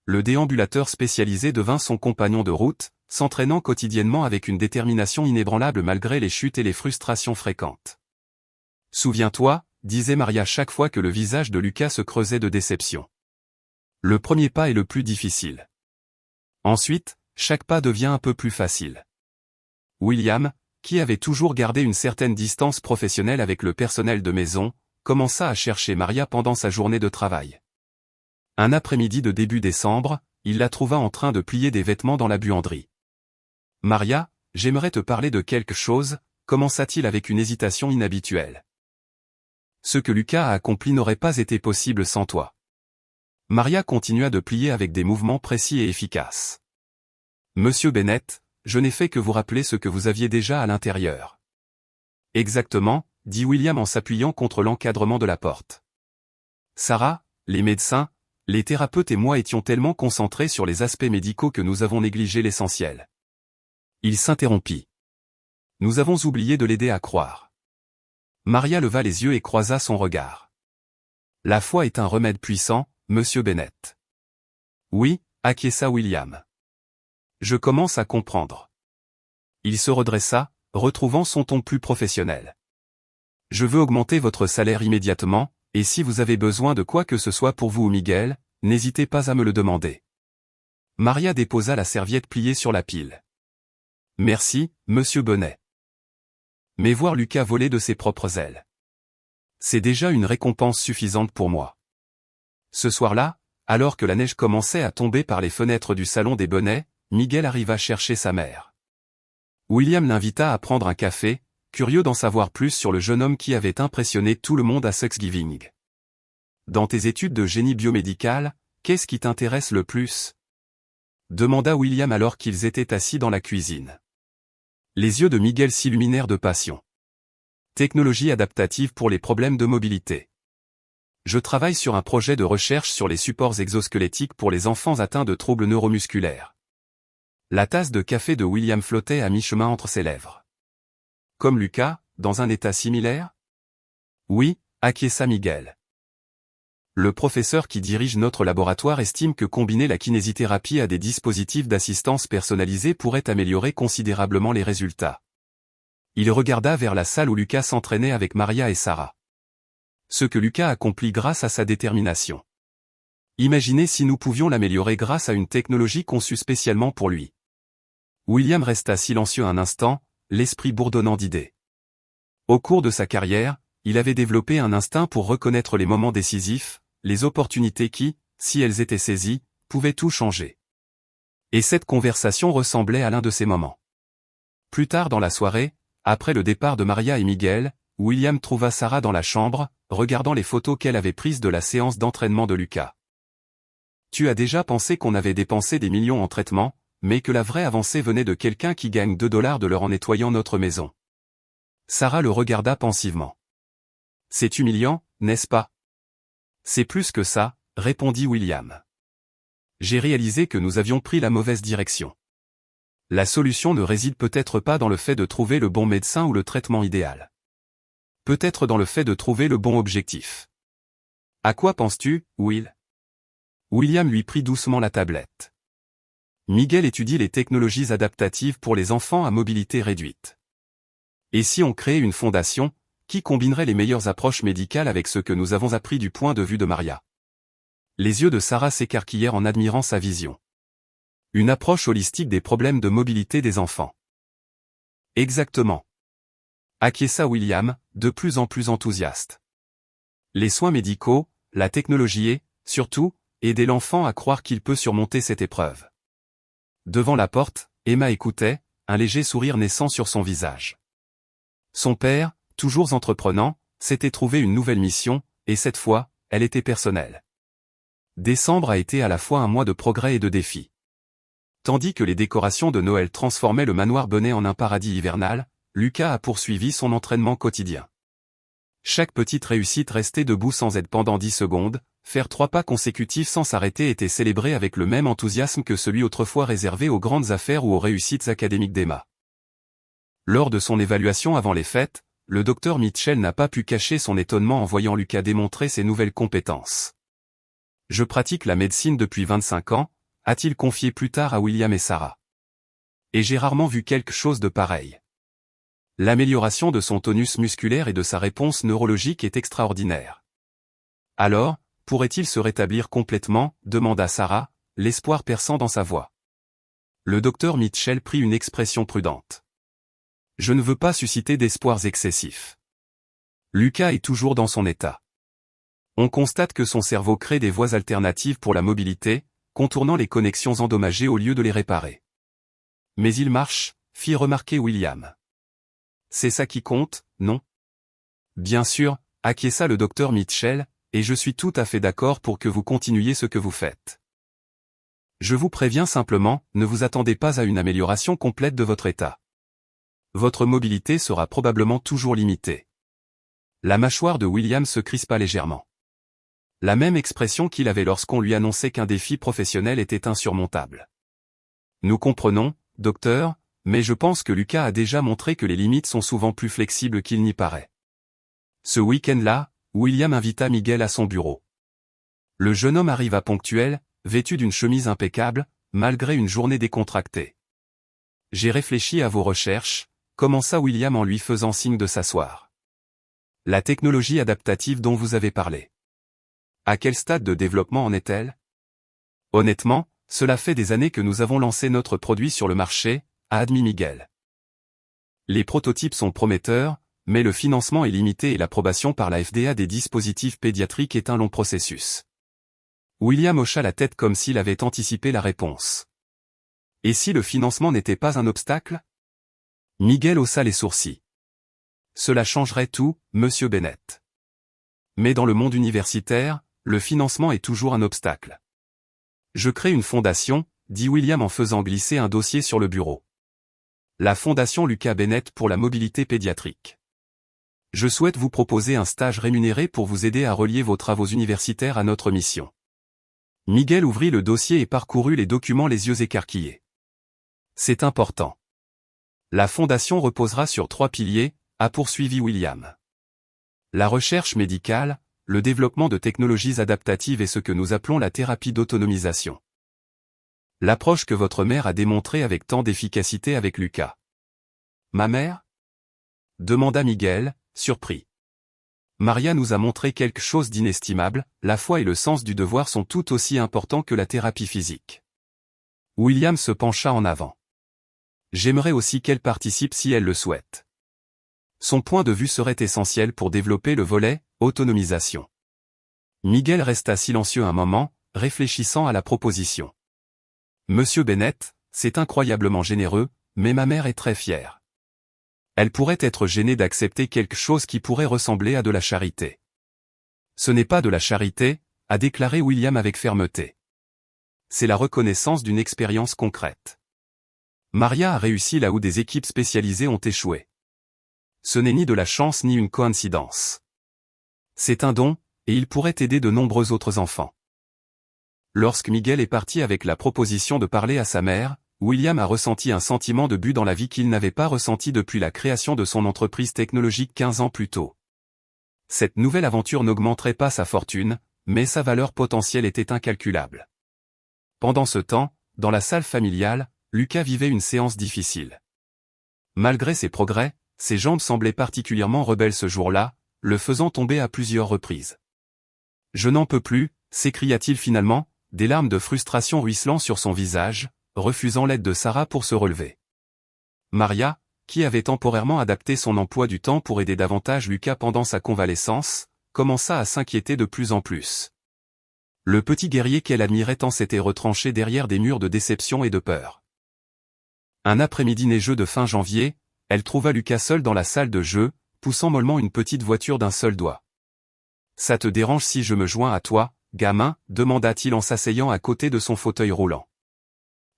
Le déambulateur spécialisé devint son compagnon de route, s'entraînant quotidiennement avec une détermination inébranlable malgré les chutes et les frustrations fréquentes. « Souviens-toi », disait Maria chaque fois que le visage de Lucas se creusait de déception. « Le premier pas est le plus difficile. Ensuite, chaque pas devient un peu plus facile. » William, qui avait toujours gardé une certaine distance professionnelle avec le personnel de maison, commença à chercher Maria pendant sa journée de travail. Un après-midi de début décembre, il la trouva en train de plier des vêtements dans la buanderie. « Maria, j'aimerais te parler de quelque chose », commença-t-il avec une hésitation inhabituelle. « Ce que Lucas a accompli n'aurait pas été possible sans toi. » Maria continua de plier avec des mouvements précis et efficaces. « Monsieur Bennett, je n'ai fait que vous rappeler ce que vous aviez déjà à l'intérieur. » « Exactement, » dit William en s'appuyant contre l'encadrement de la porte. Sarah, les médecins, les thérapeutes et moi étions tellement concentrés sur les aspects médicaux que nous avons négligé l'essentiel. Il s'interrompit. Nous avons oublié de l'aider à croire. Maria leva les yeux et croisa son regard. La foi est un remède puissant, Monsieur Bennett. Oui, acquiesça William. Je commence à comprendre. Il se redressa, retrouvant son ton plus professionnel. Je veux augmenter votre salaire immédiatement, et si vous avez besoin de quoi que ce soit pour vous ou Miguel, n'hésitez pas à me le demander. Maria déposa la serviette pliée sur la pile. Merci, Monsieur Bennett. Mais voir Lucas voler de ses propres ailes. C'est déjà une récompense suffisante pour moi. Ce soir-là, alors que la neige commençait à tomber par les fenêtres du salon des Bennett, Miguel arriva chercher sa mère. William l'invita à prendre un café, curieux d'en savoir plus sur le jeune homme qui avait impressionné tout le monde à Thanksgiving. Dans tes études de génie biomédical, qu'est-ce qui t'intéresse le plus ? Demanda William alors qu'ils étaient assis dans la cuisine. Les yeux de Miguel s'illuminèrent de passion. Technologie adaptative pour les problèmes de mobilité. Je travaille sur un projet de recherche sur les supports exosquelettiques pour les enfants atteints de troubles neuromusculaires. La tasse de café de William flottait à mi-chemin entre ses lèvres. Comme Lucas, dans un état similaire ? Oui, acquiesça Miguel. Le professeur qui dirige notre laboratoire estime que combiner la kinésithérapie à des dispositifs d'assistance personnalisés pourrait améliorer considérablement les résultats. Il regarda vers la salle où Lucas s'entraînait avec Maria et Sarah. Ce que Lucas accomplit grâce à sa détermination. Imaginez si nous pouvions l'améliorer grâce à une technologie conçue spécialement pour lui. William resta silencieux un instant, l'esprit bourdonnant d'idées. Au cours de sa carrière, il avait développé un instinct pour reconnaître les moments décisifs, les opportunités qui, si elles étaient saisies, pouvaient tout changer. Et cette conversation ressemblait à l'un de ces moments. Plus tard dans la soirée, après le départ de Maria et Miguel, William trouva Sarah dans la chambre, regardant les photos qu'elle avait prises de la séance d'entraînement de Lucas. « Tu as déjà pensé qu'on avait dépensé des millions en traitement, mais que la vraie avancée venait de quelqu'un qui gagne $2 de l'heure en nettoyant notre maison. » Sarah le regarda pensivement. « C'est humiliant, n'est-ce pas ? » « C'est plus que ça, » répondit William. « J'ai réalisé que nous avions pris la mauvaise direction. La solution ne réside peut-être pas dans le fait de trouver le bon médecin ou le traitement idéal. Peut-être dans le fait de trouver le bon objectif. À quoi penses-tu, Will? William lui prit doucement la tablette. Miguel étudie les technologies adaptatives pour les enfants à mobilité réduite. Et si on créait une fondation, qui combinerait les meilleures approches médicales avec ce que nous avons appris du point de vue de Maria? Les yeux de Sarah s'écarquillèrent en admirant sa vision. Une approche holistique des problèmes de mobilité des enfants. Exactement. Acquiesça William, de plus en plus enthousiaste. Les soins médicaux, la technologie et, surtout, aider l'enfant à croire qu'il peut surmonter cette épreuve. Devant la porte, Emma écoutait, un léger sourire naissant sur son visage. Son père, toujours entreprenant, s'était trouvé une nouvelle mission, et cette fois, elle était personnelle. Décembre a été à la fois un mois de progrès et de défis. Tandis que les décorations de Noël transformaient le manoir Bonnet en un paradis hivernal, Lucas a poursuivi son entraînement quotidien. Chaque petite réussite restait debout sans aide pendant 10 secondes, faire 3 pas consécutifs sans s'arrêter était célébré avec le même enthousiasme que celui autrefois réservé aux grandes affaires ou aux réussites académiques d'Emma. Lors de son évaluation avant les fêtes, le docteur Mitchell n'a pas pu cacher son étonnement en voyant Lucas démontrer ses nouvelles compétences. « Je pratique la médecine depuis 25 ans, a-t-il confié plus tard à William et Sarah. Et j'ai rarement vu quelque chose de pareil. L'amélioration de son tonus musculaire et de sa réponse neurologique est extraordinaire. Alors, pourrait-il se rétablir complètement, demanda Sarah, l'espoir perçant dans sa voix. Le docteur Mitchell prit une expression prudente. Je ne veux pas susciter d'espoirs excessifs. Lucas est toujours dans son état. On constate que son cerveau crée des voies alternatives pour la mobilité, contournant les connexions endommagées au lieu de les réparer. Mais il marche, fit remarquer William. C'est ça qui compte, non? Bien sûr, acquiesça le docteur Mitchell, et je suis tout à fait d'accord pour que vous continuiez ce que vous faites. Je vous préviens simplement, ne vous attendez pas à une amélioration complète de votre état. Votre mobilité sera probablement toujours limitée. La mâchoire de William se crispa légèrement. La même expression qu'il avait lorsqu'on lui annonçait qu'un défi professionnel était insurmontable. Nous comprenons, docteur, mais je pense que Lucas a déjà montré que les limites sont souvent plus flexibles qu'il n'y paraît. Ce week-end-là, William invita Miguel à son bureau. Le jeune homme arriva ponctuel, vêtu d'une chemise impeccable, malgré une journée décontractée. J'ai réfléchi à vos recherches, commença William en lui faisant signe de s'asseoir. La technologie adaptative dont vous avez parlé. À quel stade de développement en est-elle? Honnêtement, cela fait des années que nous avons lancé notre produit sur le marché, a admis Miguel. Les prototypes sont prometteurs, mais le financement est limité et l'approbation par la FDA des dispositifs pédiatriques est un long processus. William hocha la tête comme s'il avait anticipé la réponse. Et si le financement n'était pas un obstacle? Miguel haussa les sourcils. Cela changerait tout, monsieur Bennett. Mais dans le monde universitaire, le financement est toujours un obstacle. Je crée une fondation, dit William en faisant glisser un dossier sur le bureau. La fondation Lucas Bennett pour la mobilité pédiatrique. Je souhaite vous proposer un stage rémunéré pour vous aider à relier vos travaux universitaires à notre mission. Miguel ouvrit le dossier et parcourut les documents les yeux écarquillés. C'est important. La fondation reposera sur 3 piliers, a poursuivi William. La recherche médicale, le développement de technologies adaptatives et ce que nous appelons la thérapie d'autonomisation. L'approche que votre mère a démontrée avec tant d'efficacité avec Lucas. Ma mère? Demanda Miguel, surpris. Maria nous a montré quelque chose d'inestimable, la foi et le sens du devoir sont tout aussi importants que la thérapie physique. William se pencha en avant. J'aimerais aussi qu'elle participe si elle le souhaite. Son point de vue serait essentiel pour développer le volet « autonomisation ». Miguel resta silencieux un moment, réfléchissant à la proposition. Monsieur Bennett, c'est incroyablement généreux, mais ma mère est très fière. Elle pourrait être gênée d'accepter quelque chose qui pourrait ressembler à de la charité. Ce n'est pas de la charité, a déclaré William avec fermeté. C'est la reconnaissance d'une expérience concrète. Maria a réussi là où des équipes spécialisées ont échoué. Ce n'est ni de la chance ni une coïncidence. C'est un don, et il pourrait aider de nombreux autres enfants. Lorsque Miguel est parti avec la proposition de parler à sa mère, William a ressenti un sentiment de but dans la vie qu'il n'avait pas ressenti depuis la création de son entreprise technologique 15 ans plus tôt. Cette nouvelle aventure n'augmenterait pas sa fortune, mais sa valeur potentielle était incalculable. Pendant ce temps, dans la salle familiale, Lucas vivait une séance difficile. Malgré ses progrès, ses jambes semblaient particulièrement rebelles ce jour-là, le faisant tomber à plusieurs reprises. « Je n'en peux plus », s'écria-t-il finalement, des larmes de frustration ruisselant sur son visage, refusant l'aide de Sarah pour se relever. Maria, qui avait temporairement adapté son emploi du temps pour aider davantage Lucas pendant sa convalescence, commença à s'inquiéter de plus en plus. Le petit guerrier qu'elle admirait tant s'était retranché derrière des murs de déception et de peur. Un après-midi neigeux de fin janvier, elle trouva Lucas seul dans la salle de jeu, poussant mollement une petite voiture d'un seul doigt. « Ça te dérange si je me joins à toi, gamin ?» demanda-t-il en s'asseyant à côté de son fauteuil roulant.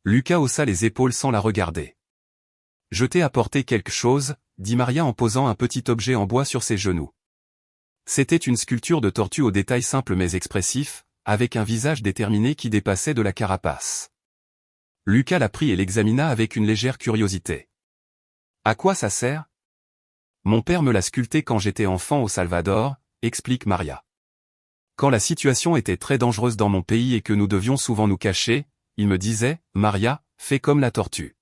Lucas haussa les épaules sans la regarder. « Je t'ai apporté quelque chose » dit Maria en posant un petit objet en bois sur ses genoux. C'était une sculpture de tortue aux détails simples mais expressifs, avec un visage déterminé qui dépassait de la carapace. Lucas la prit et l'examina avec une légère curiosité. « À quoi ça sert ? » « Mon père me l'a sculpté quand j'étais enfant au Salvador », explique Maria. « Quand la situation était très dangereuse dans mon pays et que nous devions souvent nous cacher, il me disait, Maria, fais comme la tortue.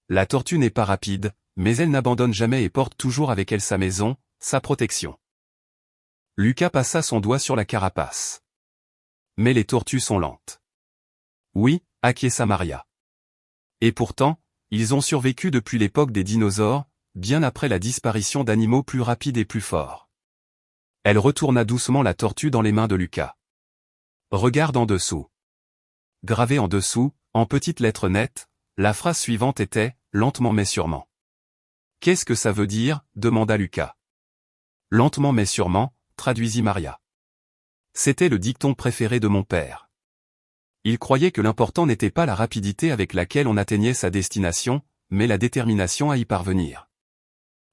La tortue n'est pas rapide, mais elle n'abandonne jamais et porte toujours avec elle sa maison, sa protection. » Lucas passa son doigt sur la carapace. « Mais les tortues sont lentes. » « Oui, » acquiesça Maria. « Et pourtant, ils ont survécu depuis l'époque des dinosaures, bien après la disparition d'animaux plus rapides et plus forts. » Elle retourna doucement la tortue dans les mains de Lucas. « Regarde en dessous. » Gravé en dessous, en petites lettres nettes, la phrase suivante était « lentement mais sûrement ». « Qu'est-ce que ça veut dire ?» demanda Lucas. « Lentement mais sûrement », traduisit Maria. C'était le dicton préféré de mon père. Il croyait que l'important n'était pas la rapidité avec laquelle on atteignait sa destination, mais la détermination à y parvenir.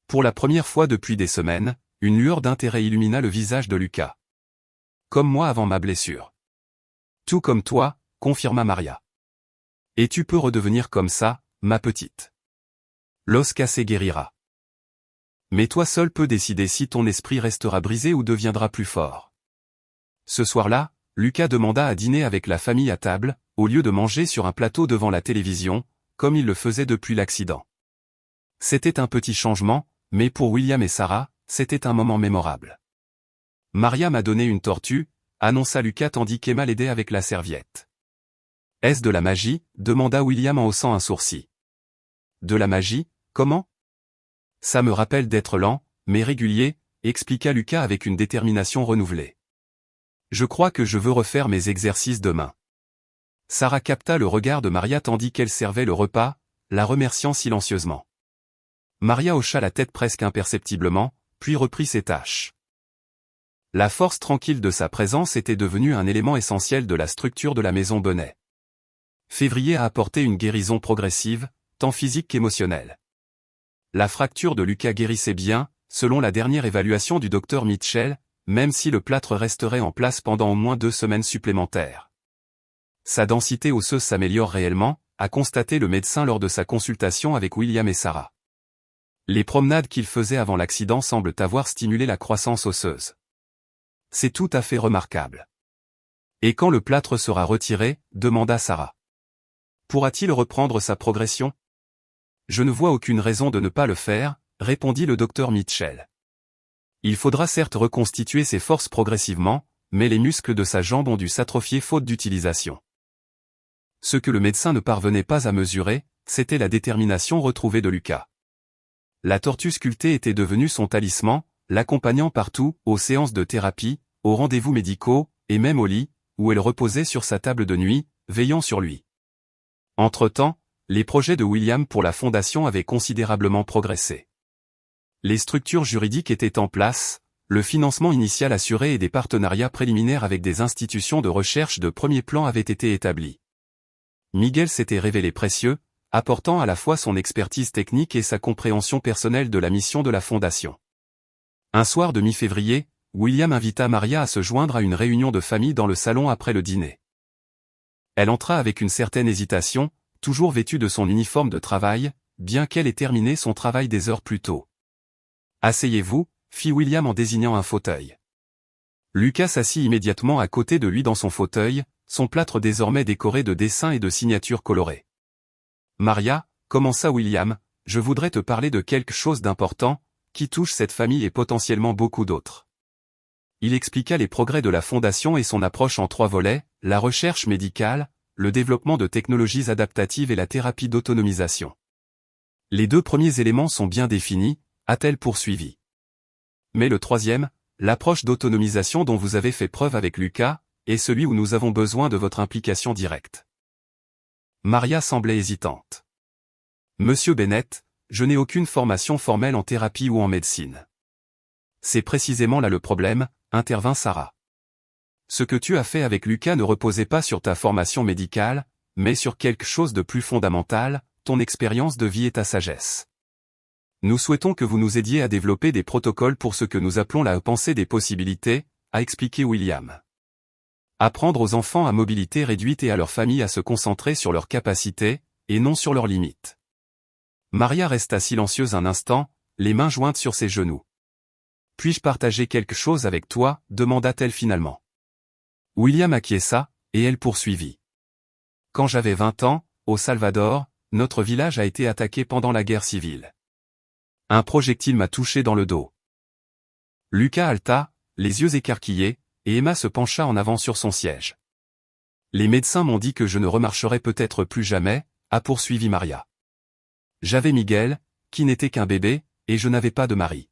Pour la première fois depuis des semaines, une lueur d'intérêt illumina le visage de Lucas. « Comme moi avant ma blessure. »« Tout comme toi », confirma Maria. « Et tu peux redevenir comme ça, ma petite. L'os cassé guérira. Mais toi seul peux décider si ton esprit restera brisé ou deviendra plus fort. » Ce soir-là, Lucas demanda à dîner avec la famille à table, au lieu de manger sur un plateau devant la télévision, comme il le faisait depuis l'accident. C'était un petit changement, mais pour William et Sarah, c'était un moment mémorable. « Maria m'a donné une tortue », annonça Lucas tandis qu'Emma l'aidait avec la serviette. « Est-ce de la magie ?» demanda William en haussant un sourcil. « De la magie, comment ? » « Ça me rappelle d'être lent, mais régulier », expliqua Lucas avec une détermination renouvelée. « Je crois que je veux refaire mes exercices demain. » Sarah capta le regard de Maria tandis qu'elle servait le repas, la remerciant silencieusement. Maria hocha la tête presque imperceptiblement, puis reprit ses tâches. La force tranquille de sa présence était devenue un élément essentiel de la structure de la maison Bonnet. Février a apporté une guérison progressive, tant physique qu'émotionnelle. La fracture de Lucas guérissait bien, selon la dernière évaluation du docteur Mitchell, même si le plâtre resterait en place pendant au moins 2 semaines supplémentaires. Sa densité osseuse s'améliore réellement, a constaté le médecin lors de sa consultation avec William et Sarah. Les promenades qu'il faisait avant l'accident semblent avoir stimulé la croissance osseuse. C'est tout à fait remarquable. « Et quand le plâtre sera retiré ?» demanda Sarah. « Pourra-t-il reprendre sa progression ?»« Je ne vois aucune raison de ne pas le faire », répondit le docteur Mitchell. Il faudra certes reconstituer ses forces progressivement, mais les muscles de sa jambe ont dû s'atrophier faute d'utilisation. Ce que le médecin ne parvenait pas à mesurer, c'était la détermination retrouvée de Lucas. La tortue sculptée était devenue son talisman, l'accompagnant partout, aux séances de thérapie, aux rendez-vous médicaux, et même au lit, où elle reposait sur sa table de nuit, veillant sur lui. Entre-temps, les projets de William pour la fondation avaient considérablement progressé. Les structures juridiques étaient en place, le financement initial assuré et des partenariats préliminaires avec des institutions de recherche de premier plan avaient été établis. Miguel s'était révélé précieux, apportant à la fois son expertise technique et sa compréhension personnelle de la mission de la Fondation. Un soir de mi-février, William invita Maria à se joindre à une réunion de famille dans le salon après le dîner. Elle entra avec une certaine hésitation, toujours vêtue de son uniforme de travail, bien qu'elle ait terminé son travail des heures plus tôt. « Asseyez-vous » fit William en désignant un fauteuil. Lucas s'assit immédiatement à côté de lui dans son fauteuil, son plâtre désormais décoré de dessins et de signatures colorées. « Maria, commença William, je voudrais te parler de quelque chose d'important, qui touche cette famille et potentiellement beaucoup d'autres. » Il expliqua les progrès de la Fondation et son approche en 3 volets, la recherche médicale, le développement de technologies adaptatives et la thérapie d'autonomisation. Les 2 premiers éléments sont bien définis, a-t-elle poursuivi. Mais le 3e, l'approche d'autonomisation dont vous avez fait preuve avec Lucas, est celui où nous avons besoin de votre implication directe. Maria semblait hésitante. Monsieur Bennett, je n'ai aucune formation formelle en thérapie ou en médecine. C'est précisément là le problème, intervint Sarah. Ce que tu as fait avec Lucas ne reposait pas sur ta formation médicale, mais sur quelque chose de plus fondamental, ton expérience de vie et ta sagesse. Nous souhaitons que vous nous aidiez à développer des protocoles pour ce que nous appelons la pensée des possibilités, a expliqué William. Apprendre aux enfants à mobilité réduite et à leurs familles à se concentrer sur leurs capacités, et non sur leurs limites. Maria resta silencieuse un instant, les mains jointes sur ses genoux. « Puis-je partager quelque chose avec toi » demanda-t-elle finalement. William acquiesça, et elle poursuivit. « Quand j'avais 20 ans, au Salvador, notre village a été attaqué pendant la guerre civile. Un projectile m'a touché dans le dos. » Lucas haleta, les yeux écarquillés, et Emma se pencha en avant sur son siège. « Les médecins m'ont dit que je ne remarcherais peut-être plus jamais, » a poursuivi Maria. « J'avais Miguel, qui n'était qu'un bébé, et je n'avais pas de mari.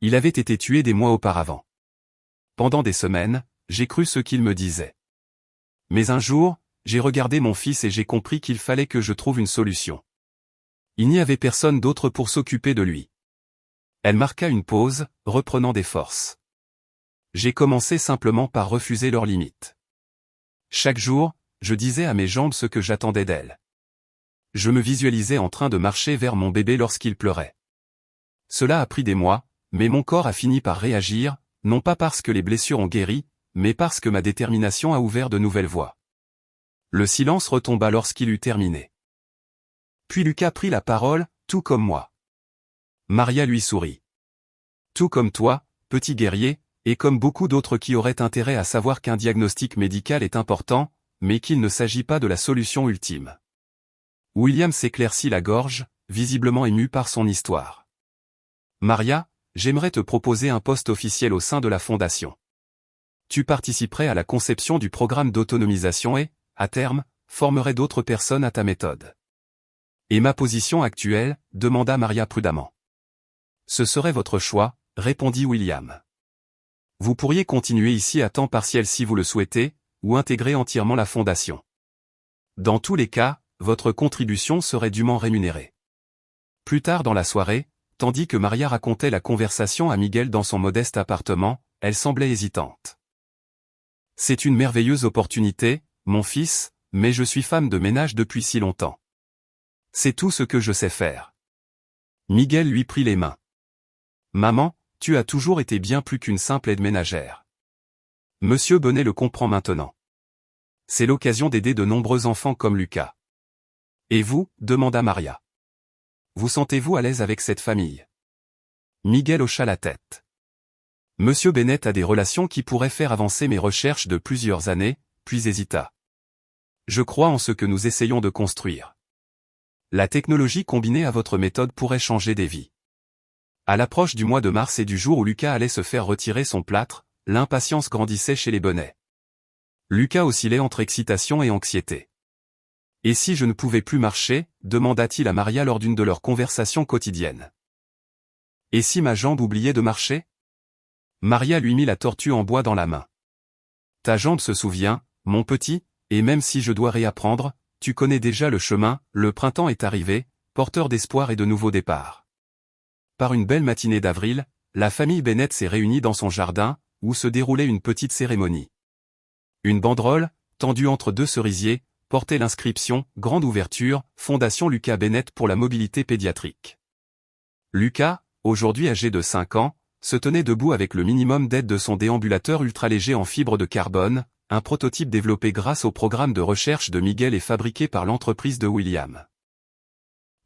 Il avait été tué des mois auparavant. Pendant des semaines, j'ai cru ce qu'il me disait. Mais un jour, j'ai regardé mon fils et j'ai compris qu'il fallait que je trouve une solution. Il n'y avait personne d'autre pour s'occuper de lui. » Elle marqua une pause, reprenant des forces. « J'ai commencé simplement par refuser leurs limites. Chaque jour, je disais à mes jambes ce que j'attendais d'elles. Je me visualisais en train de marcher vers mon bébé lorsqu'il pleurait. Cela a pris des mois, mais mon corps a fini par réagir, non pas parce que les blessures ont guéri, mais parce que ma détermination a ouvert de nouvelles voies. » Le silence retomba lorsqu'il eut terminé. Puis Lucas prit la parole, tout comme moi. Maria lui sourit. Tout comme toi, petit guerrier, et comme beaucoup d'autres qui auraient intérêt à savoir qu'un diagnostic médical est important, mais qu'il ne s'agit pas de la solution ultime. William s'éclaircit la gorge, visiblement ému par son histoire. Maria, j'aimerais te proposer un poste officiel au sein de la Fondation. Tu participerais à la conception du programme d'autonomisation et, à terme, formerais d'autres personnes à ta méthode. Et ma position actuelle, demanda Maria prudemment. Ce serait votre choix, répondit William. Vous pourriez continuer ici à temps partiel si vous le souhaitez, ou intégrer entièrement la Fondation. Dans tous les cas, votre contribution serait dûment rémunérée. Plus tard dans la soirée, tandis que Maria racontait la conversation à Miguel dans son modeste appartement, elle semblait hésitante. « C'est une merveilleuse opportunité, mon fils, mais je suis femme de ménage depuis si longtemps. C'est tout ce que je sais faire. » Miguel lui prit les mains. « Maman, tu as toujours été bien plus qu'une simple aide ménagère. Monsieur Bonnet le comprend maintenant. C'est l'occasion d'aider de nombreux enfants comme Lucas. » « Et vous » demanda Maria. « Vous sentez-vous à l'aise avec cette famille ?» Miguel hocha la tête. « Monsieur Bennett a des relations qui pourraient faire avancer mes recherches de plusieurs années, puis hésita. Je crois en ce que nous essayons de construire. La technologie combinée à votre méthode pourrait changer des vies. » À l'approche du mois de mars et du jour où Lucas allait se faire retirer son plâtre, l'impatience grandissait chez les Bonnets. Lucas oscillait entre excitation et anxiété. « Et si je ne pouvais plus marcher ?» demanda-t-il à Maria lors d'une de leurs conversations quotidiennes. « Et si ma jambe oubliait de marcher ?» Maria lui mit la tortue en bois dans la main. « Ta jambe se souvient, mon petit, et même si je dois réapprendre, tu connais déjà le chemin, le printemps est arrivé, porteur d'espoir et de nouveaux départs. » Par une belle matinée d'avril, la famille Bennett s'est réunie dans son jardin, où se déroulait une petite cérémonie. Une banderole, tendue entre 2 cerisiers, portait l'inscription « Grande ouverture, Fondation Lucas Bennett pour la mobilité pédiatrique ». Lucas, aujourd'hui âgé de 5 ans, se tenait debout avec le minimum d'aide de son déambulateur ultraléger en fibre de carbone, un prototype développé grâce au programme de recherche de Miguel et fabriqué par l'entreprise de William.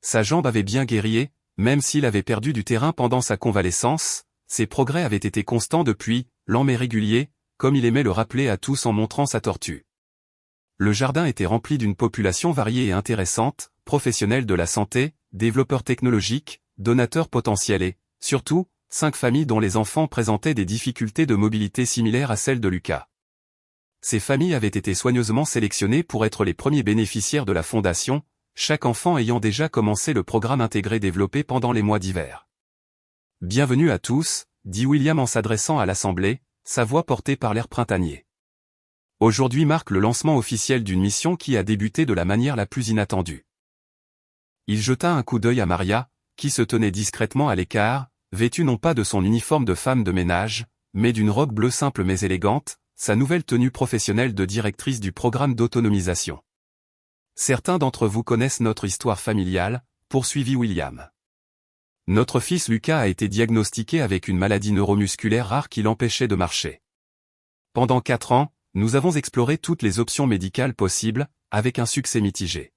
Sa jambe avait bien guéri, même s'il avait perdu du terrain pendant sa convalescence, ses progrès avaient été constants depuis, lents mais réguliers, comme il aimait le rappeler à tous en montrant sa tortue. Le jardin était rempli d'une population variée et intéressante, professionnels de la santé, développeurs technologiques, donateurs potentiels et, surtout, 5 familles dont les enfants présentaient des difficultés de mobilité similaires à celles de Lucas. Ces familles avaient été soigneusement sélectionnées pour être les premiers bénéficiaires de la fondation, chaque enfant ayant déjà commencé le programme intégré développé pendant les mois d'hiver. « Bienvenue à tous », dit William en s'adressant à l'assemblée, sa voix portée par l'air printanier. Aujourd'hui marque le lancement officiel d'une mission qui a débuté de la manière la plus inattendue. Il jeta un coup d'œil à Maria, qui se tenait discrètement à l'écart, vêtue non pas de son uniforme de femme de ménage, mais d'une robe bleue simple mais élégante, sa nouvelle tenue professionnelle de directrice du programme d'autonomisation. Certains d'entre vous connaissent notre histoire familiale, poursuivit William. Notre fils Lucas a été diagnostiqué avec une maladie neuromusculaire rare qui l'empêchait de marcher. Pendant 4 ans, nous avons exploré toutes les options médicales possibles, avec un succès mitigé.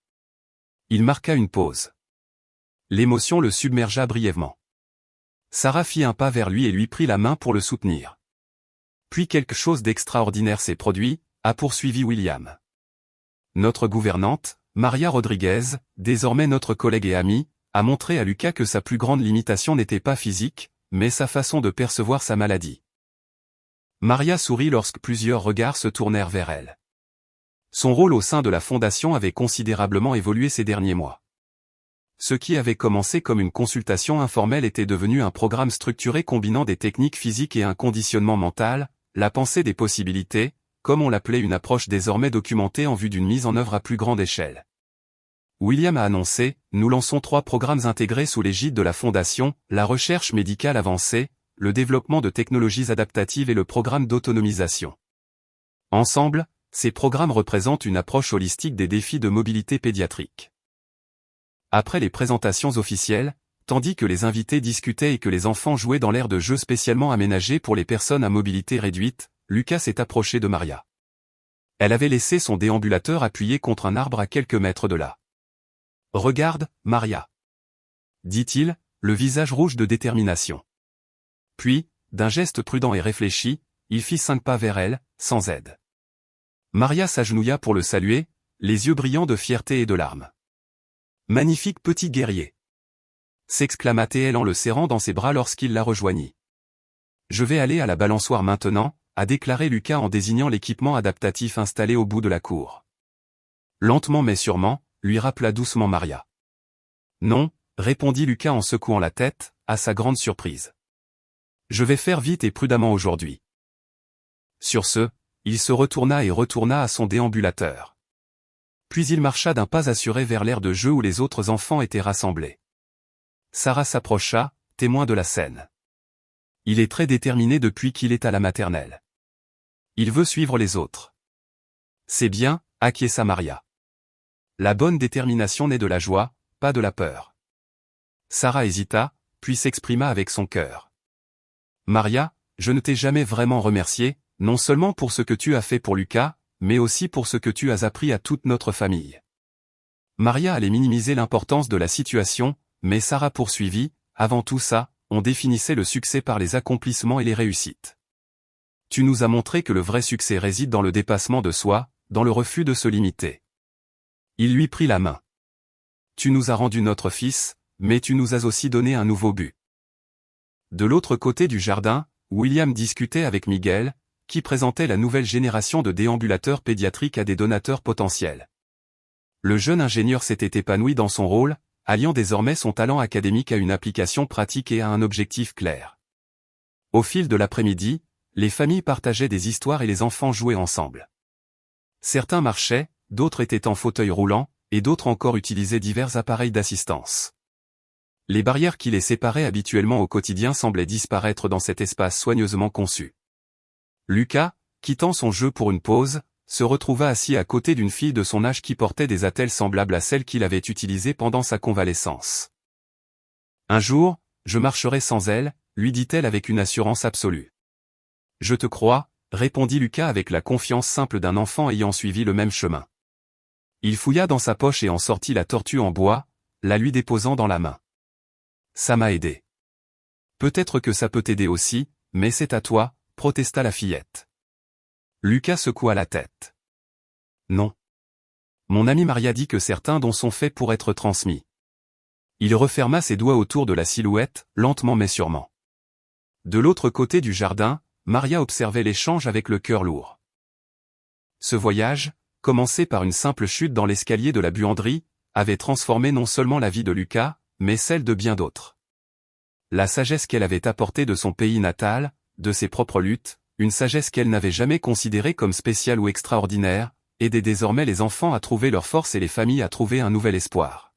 Il marqua une pause. L'émotion le submergea brièvement. Sarah fit un pas vers lui et lui prit la main pour le soutenir. Puis quelque chose d'extraordinaire s'est produit, a poursuivi William. Notre gouvernante, Maria Rodriguez, désormais notre collègue et amie, a montré à Lucas que sa plus grande limitation n'était pas physique, mais sa façon de percevoir sa maladie. Maria sourit lorsque plusieurs regards se tournèrent vers elle. Son rôle au sein de la fondation avait considérablement évolué ces derniers mois. Ce qui avait commencé comme une consultation informelle était devenu un programme structuré combinant des techniques physiques et un conditionnement mental, la pensée des possibilités, comme on l'appelait, une approche désormais documentée en vue d'une mise en œuvre à plus grande échelle. William a annoncé, nous lançons 3 programmes intégrés sous l'égide de la Fondation, la recherche médicale avancée, le développement de technologies adaptatives et le programme d'autonomisation. Ensemble, ces programmes représentent une approche holistique des défis de mobilité pédiatrique. Après les présentations officielles, tandis que les invités discutaient et que les enfants jouaient dans l'aire de jeu spécialement aménagé pour les personnes à mobilité réduite, Lucas s'est approché de Maria. Elle avait laissé son déambulateur appuyé contre un arbre à quelques mètres de là. « Regarde, Maria » dit-il, le visage rouge de détermination. Puis, d'un geste prudent et réfléchi, il fit 5 pas vers elle, sans aide. Maria s'agenouilla pour le saluer, les yeux brillants de fierté et de larmes. « Magnifique petit guerrier » s'exclama-t-elle en le serrant dans ses bras lorsqu'il la rejoignit. « Je vais aller à la balançoire maintenant », a déclaré Lucas en désignant l'équipement adaptatif installé au bout de la cour. Lentement mais sûrement, lui rappela doucement Maria. « Non », répondit Lucas en secouant la tête, à sa grande surprise. « Je vais faire vite et prudemment aujourd'hui. » Sur ce, il se retourna et retourna à son déambulateur. Puis il marcha d'un pas assuré vers l'aire de jeu où les autres enfants étaient rassemblés. Sarah s'approcha, témoin de la scène. Il est très déterminé depuis qu'il est à la maternelle. Il veut suivre les autres. C'est bien, acquiesça Maria. La bonne détermination naît de la joie, pas de la peur. Sarah hésita, puis s'exprima avec son cœur. Maria, je ne t'ai jamais vraiment remercié, non seulement pour ce que tu as fait pour Lucas, mais aussi pour ce que tu as appris à toute notre famille. Maria allait minimiser l'importance de la situation, mais Sarah poursuivit, avant tout ça, on définissait le succès par les accomplissements et les réussites. Tu nous as montré que le vrai succès réside dans le dépassement de soi, dans le refus de se limiter. Il lui prit la main. Tu nous as rendu notre fils, mais tu nous as aussi donné un nouveau but. De l'autre côté du jardin, William discutait avec Miguel, qui présentait la nouvelle génération de déambulateurs pédiatriques à des donateurs potentiels. Le jeune ingénieur s'était épanoui dans son rôle, alliant désormais son talent académique à une application pratique et à un objectif clair. Au fil de l'après-midi, les familles partageaient des histoires et les enfants jouaient ensemble. Certains marchaient, d'autres étaient en fauteuil roulant, et d'autres encore utilisaient divers appareils d'assistance. Les barrières qui les séparaient habituellement au quotidien semblaient disparaître dans cet espace soigneusement conçu. Lucas, quittant son jeu pour une pause, se retrouva assis à côté d'une fille de son âge qui portait des attelles semblables à celles qu'il avait utilisées pendant sa convalescence. Un jour, je marcherai sans elle, lui dit-elle avec une assurance absolue. Je te crois, répondit Lucas avec la confiance simple d'un enfant ayant suivi le même chemin. Il fouilla dans sa poche et en sortit la tortue en bois, la lui déposant dans la main. Ça m'a aidé. Peut-être que ça peut t'aider aussi, mais c'est à toi, protesta la fillette. Lucas secoua la tête. Non. Mon ami Maria dit que certains dons sont faits pour être transmis. Il referma ses doigts autour de la silhouette, lentement mais sûrement. De l'autre côté du jardin, Maria observait l'échange avec le cœur lourd. Ce voyage, commencé par une simple chute dans l'escalier de la buanderie, avait transformé non seulement la vie de Lucas, mais celle de bien d'autres. La sagesse qu'elle avait apportée de son pays natal, de ses propres luttes, une sagesse qu'elle n'avait jamais considérée comme spéciale ou extraordinaire, aidait désormais les enfants à trouver leur force et les familles à trouver un nouvel espoir.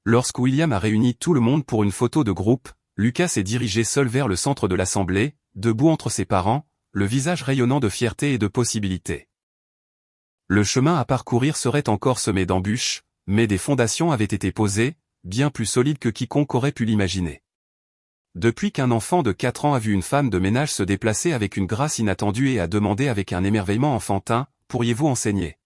Lorsque William a réuni tout le monde pour une photo de groupe, Lucas s'est dirigé seul vers le centre de l'assemblée, debout entre ses parents, le visage rayonnant de fierté et de possibilités. Le chemin à parcourir serait encore semé d'embûches, mais des fondations avaient été posées, bien plus solides que quiconque aurait pu l'imaginer. Depuis qu'un enfant de 4 ans a vu une femme de ménage se déplacer avec une grâce inattendue et a demandé avec un émerveillement enfantin, pourriez-vous enseigner?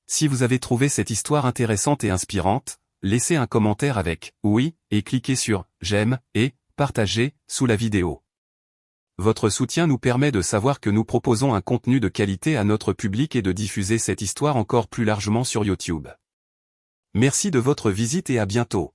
Si vous avez trouvé cette histoire intéressante et inspirante, laissez un commentaire avec « oui » et cliquez sur « j'aime » et « partager » sous la vidéo. Votre soutien nous permet de savoir que nous proposons un contenu de qualité à notre public et de diffuser cette histoire encore plus largement sur YouTube. Merci de votre visite et à bientôt.